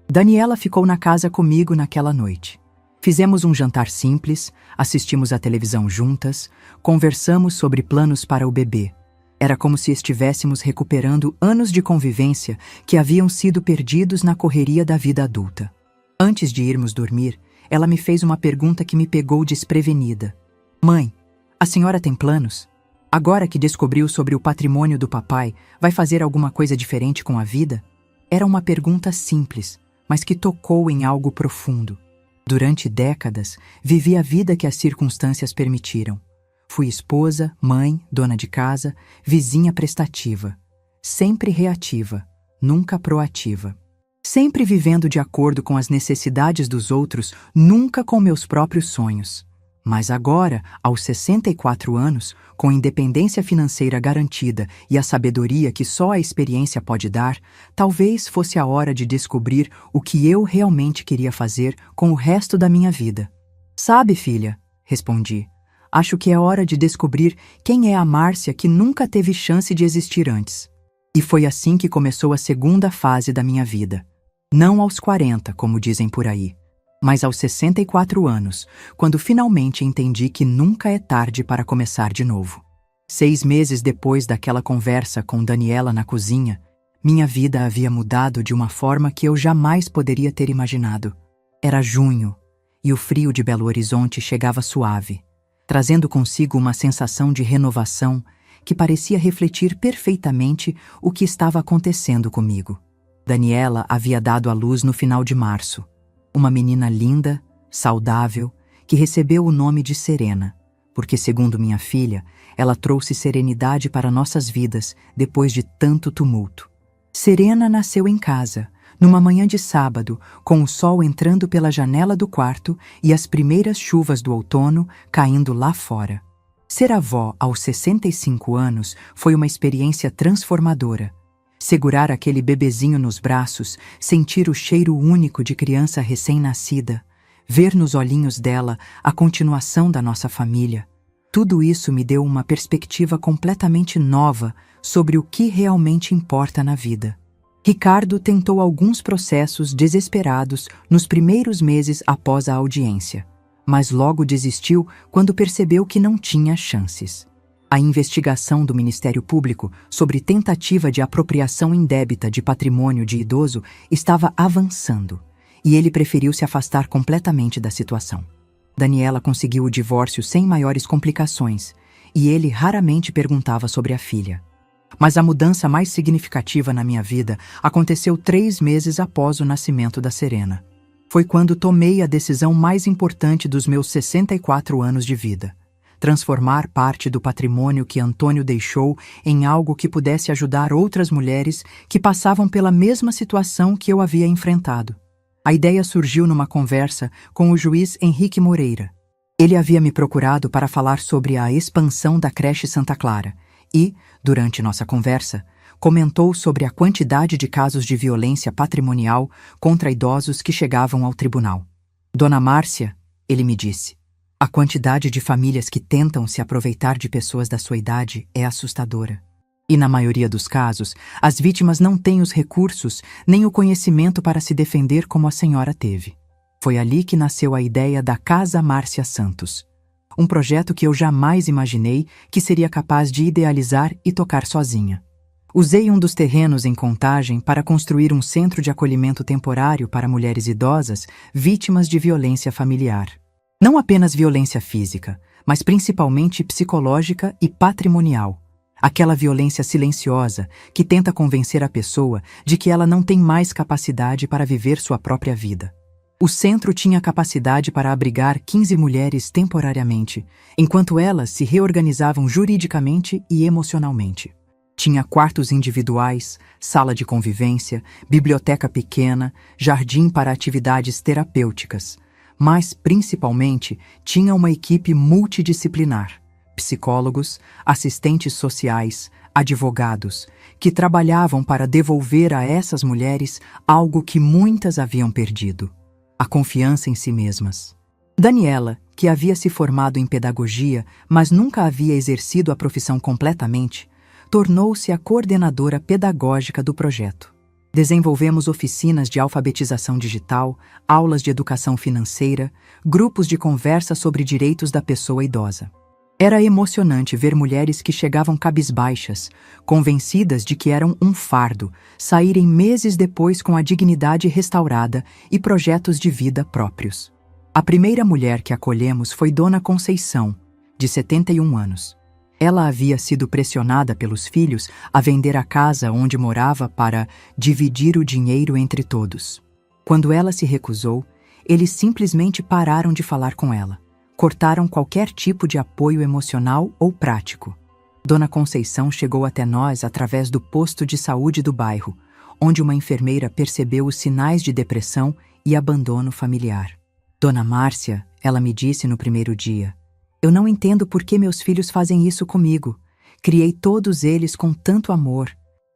Daniela ficou na casa comigo naquela noite. Fizemos um jantar simples, assistimos à televisão juntas, conversamos sobre planos para o bebê. Era como se estivéssemos recuperando anos de convivência que haviam sido perdidos na correria da vida adulta. Antes de irmos dormir, ela me fez uma pergunta que me pegou desprevenida. Mãe, a senhora tem planos? Agora que descobriu sobre o patrimônio do papai, vai fazer alguma coisa diferente com a vida? Era uma pergunta simples, mas que tocou em algo profundo. Durante décadas, vivi a vida que as circunstâncias permitiram. Fui esposa, mãe, dona de casa, vizinha prestativa. Sempre reativa, nunca proativa. Sempre vivendo de acordo com as necessidades dos outros, nunca com meus próprios sonhos. Mas agora, aos 64 anos, com independência financeira garantida e a sabedoria que só a experiência pode dar, talvez fosse a hora de descobrir o que eu realmente queria fazer com o resto da minha vida. Sabe, filha, respondi, acho que é hora de descobrir quem é a Márcia que nunca teve chance de existir antes. E foi assim que começou a segunda fase da minha vida. Não aos 40, como dizem por aí, mas aos 64 anos, quando finalmente entendi que nunca é tarde para começar de novo. 6 meses depois daquela conversa com Daniela na cozinha, minha vida havia mudado de uma forma que eu jamais poderia ter imaginado. Era junho, e o frio de Belo Horizonte chegava suave, trazendo consigo uma sensação de renovação que parecia refletir perfeitamente o que estava acontecendo comigo. Daniela havia dado à luz no final de março. Uma menina linda, saudável, que recebeu o nome de Serena, porque, segundo minha filha, ela trouxe serenidade para nossas vidas depois de tanto tumulto. Serena nasceu em casa, numa manhã de sábado, com o sol entrando pela janela do quarto e as primeiras chuvas do outono caindo lá fora. Ser avó aos 65 anos foi uma experiência transformadora. Segurar aquele bebezinho nos braços, sentir o cheiro único de criança recém-nascida, ver nos olhinhos dela a continuação da nossa família. Tudo isso me deu uma perspectiva completamente nova sobre o que realmente importa na vida. Ricardo tentou alguns processos desesperados nos primeiros meses após a audiência, mas logo desistiu quando percebeu que não tinha chances. A investigação do Ministério Público sobre tentativa de apropriação indébita de patrimônio de idoso estava avançando, e ele preferiu se afastar completamente da situação. Daniela conseguiu o divórcio sem maiores complicações, e ele raramente perguntava sobre a filha. Mas a mudança mais significativa na minha vida aconteceu 3 meses após o nascimento da Serena. Foi quando tomei a decisão mais importante dos meus 64 anos de vida. Transformar parte do patrimônio que Antônio deixou em algo que pudesse ajudar outras mulheres que passavam pela mesma situação que eu havia enfrentado. A ideia surgiu numa conversa com o juiz Henrique Moreira. Ele havia me procurado para falar sobre a expansão da creche Santa Clara e, durante nossa conversa, comentou sobre a quantidade de casos de violência patrimonial contra idosos que chegavam ao tribunal. Dona Márcia, ele me disse, a quantidade de famílias que tentam se aproveitar de pessoas da sua idade é assustadora. E na maioria dos casos, as vítimas não têm os recursos nem o conhecimento para se defender como a senhora teve. Foi ali que nasceu a ideia da Casa Márcia Santos. Um projeto que eu jamais imaginei que seria capaz de idealizar e tocar sozinha. Usei um dos terrenos em Contagem para construir um centro de acolhimento temporário para mulheres idosas vítimas de violência familiar. Não apenas violência física, mas principalmente psicológica e patrimonial. Aquela violência silenciosa que tenta convencer a pessoa de que ela não tem mais capacidade para viver sua própria vida. O centro tinha capacidade para abrigar 15 mulheres temporariamente, enquanto elas se reorganizavam juridicamente e emocionalmente. Tinha quartos individuais, sala de convivência, biblioteca pequena, jardim para atividades terapêuticas, mas, principalmente, tinha uma equipe multidisciplinar, psicólogos, assistentes sociais, advogados, que trabalhavam para devolver a essas mulheres algo que muitas haviam perdido: a confiança em si mesmas. Daniela, que havia se formado em pedagogia, mas nunca havia exercido a profissão completamente, tornou-se a coordenadora pedagógica do projeto. Desenvolvemos oficinas de alfabetização digital, aulas de educação financeira, grupos de conversa sobre direitos da pessoa idosa. Era emocionante ver mulheres que chegavam cabisbaixas, convencidas de que eram um fardo, saírem meses depois com a dignidade restaurada e projetos de vida próprios. A primeira mulher que acolhemos foi Dona Conceição, de 71 anos. Ela havia sido pressionada pelos filhos a vender a casa onde morava para dividir o dinheiro entre todos. Quando ela se recusou, eles simplesmente pararam de falar com ela. Cortaram qualquer tipo de apoio emocional ou prático. Dona Conceição chegou até nós através do posto de saúde do bairro, onde uma enfermeira percebeu os sinais de depressão e abandono familiar. Dona Márcia, ela me disse no primeiro dia: "Eu não entendo por que meus filhos fazem isso comigo. Criei todos eles com tanto amor."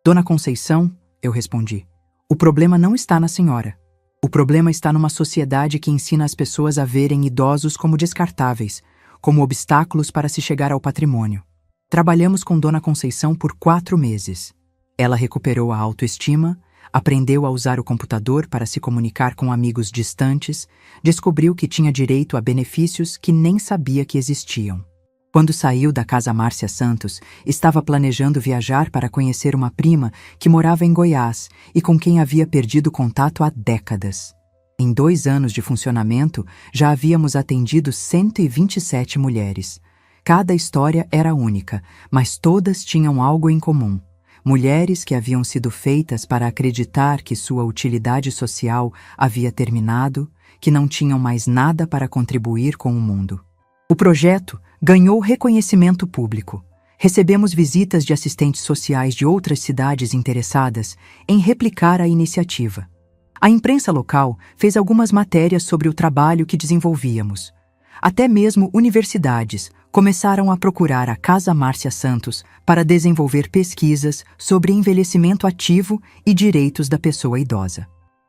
"Dona Conceição", eu respondi, "o problema não está na senhora. O problema está numa sociedade que ensina as pessoas a verem idosos como descartáveis, como obstáculos para se chegar ao patrimônio." Trabalhamos com Dona Conceição por 4 meses. Ela recuperou a autoestima, aprendeu a usar o computador para se comunicar com amigos distantes, descobriu que tinha direito a benefícios que nem sabia que existiam. Quando saiu da Casa Márcia Santos, estava planejando viajar para conhecer uma prima que morava em Goiás e com quem havia perdido contato há décadas. Em 2 anos de funcionamento, já havíamos atendido 127 mulheres. Cada história era única, mas todas tinham algo em comum: mulheres que haviam sido feitas para acreditar que sua utilidade social havia terminado, que não tinham mais nada para contribuir com o mundo. O projeto ganhou reconhecimento público. Recebemos visitas de assistentes sociais de outras cidades interessadas em replicar a iniciativa. A imprensa local fez algumas matérias sobre o trabalho que desenvolvíamos. Até mesmo universidades começaram a procurar a Casa Márcia Santos para desenvolver pesquisas sobre envelhecimento ativo e direitos da pessoa idosa.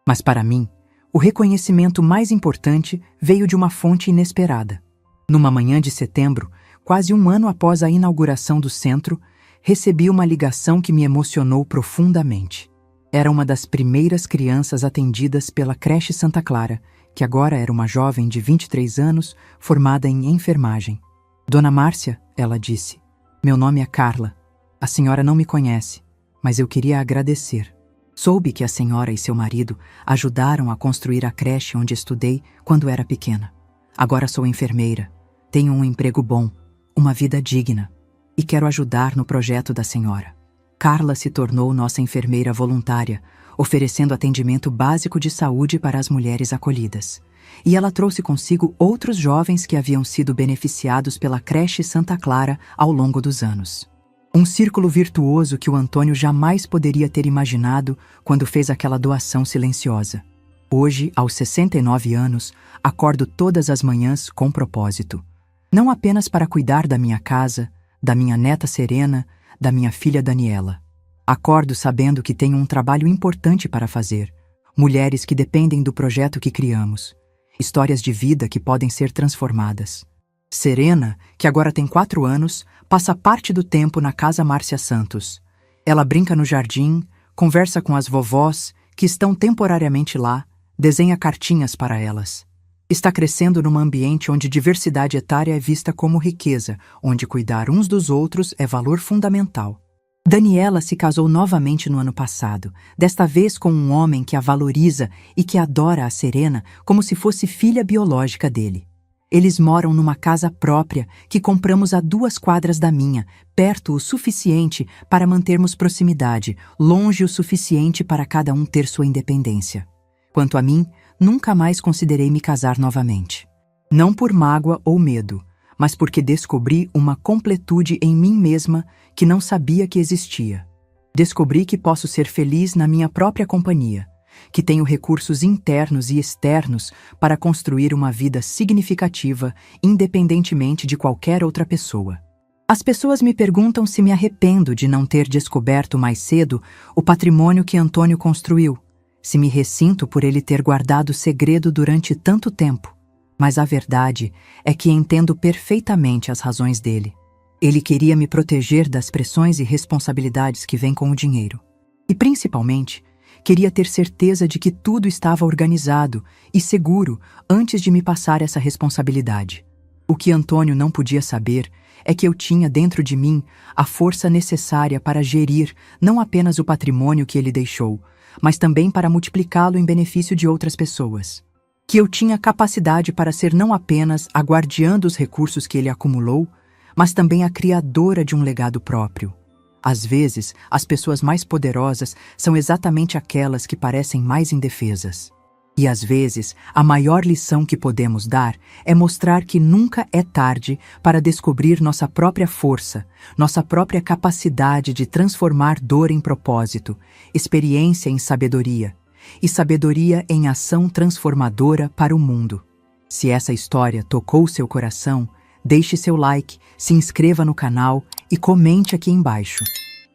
Mas para mim, o reconhecimento mais importante veio de uma fonte inesperada. Numa manhã de setembro, quase 1 ano após a inauguração do centro, recebi uma ligação que me emocionou profundamente. Era uma das primeiras crianças atendidas pela creche Santa Clara, que agora era uma jovem de 23 anos, formada em enfermagem. "Dona Márcia", ela disse, "meu nome é Carla. A senhora não me conhece, mas eu queria agradecer. Soube que a senhora e seu marido ajudaram a construir a creche onde estudei quando era pequena. Agora sou enfermeira, tenho um emprego bom, uma vida digna, e quero ajudar no projeto da senhora." Carla se tornou nossa enfermeira voluntária, oferecendo atendimento básico de saúde para as mulheres acolhidas. E ela trouxe consigo outros jovens que haviam sido beneficiados pela creche Santa Clara ao longo dos anos. Um círculo virtuoso que o Antônio jamais poderia ter imaginado quando fez aquela doação silenciosa. Hoje, aos 69 anos, acordo todas as manhãs com propósito. Não apenas para cuidar da minha casa, da minha neta Serena, da minha filha Daniela. Acordo sabendo que tenho um trabalho importante para fazer. Mulheres que dependem do projeto que criamos. Histórias de vida que podem ser transformadas. Serena, que agora tem 4 anos, passa parte do tempo na Casa Márcia Santos. Ela brinca no jardim, conversa com as vovós, que estão temporariamente lá, desenha cartinhas para elas. Está crescendo num ambiente onde diversidade etária é vista como riqueza, onde cuidar uns dos outros é valor fundamental. Daniela se casou novamente no ano passado, desta vez com um homem que a valoriza e que adora a Serena como se fosse filha biológica dele. Eles moram numa casa própria que compramos a 2 quadras da minha, perto o suficiente para mantermos proximidade, longe o suficiente para cada um ter sua independência. Quanto a mim, nunca mais considerei me casar novamente. Não por mágoa ou medo, mas porque descobri uma completude em mim mesma que não sabia que existia. Descobri que posso ser feliz na minha própria companhia, que tenho recursos internos e externos para construir uma vida significativa, independentemente de qualquer outra pessoa. As pessoas me perguntam se me arrependo de não ter descoberto mais cedo o patrimônio que Antônio construiu, se me ressinto por ele ter guardado o segredo durante tanto tempo. Mas a verdade é que entendo perfeitamente as razões dele. Ele queria me proteger das pressões e responsabilidades que vêm com o dinheiro. E, principalmente, queria ter certeza de que tudo estava organizado e seguro antes de me passar essa responsabilidade. O que Antônio não podia saber é que eu tinha dentro de mim a força necessária para gerir não apenas o patrimônio que ele deixou, mas também para multiplicá-lo em benefício de outras pessoas. Que eu tinha capacidade para ser não apenas a guardiã dos recursos que ele acumulou, mas também a criadora de um legado próprio. Às vezes, as pessoas mais poderosas são exatamente aquelas que parecem mais indefesas. E às vezes, a maior lição que podemos dar é mostrar que nunca é tarde para descobrir nossa própria força, nossa própria capacidade de transformar dor em propósito, experiência em sabedoria, e sabedoria em ação transformadora para o mundo. Se essa história tocou seu coração, deixe seu like, se inscreva no canal e comente aqui embaixo.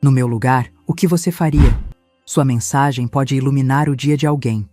No meu lugar, o que você faria? Sua mensagem pode iluminar o dia de alguém.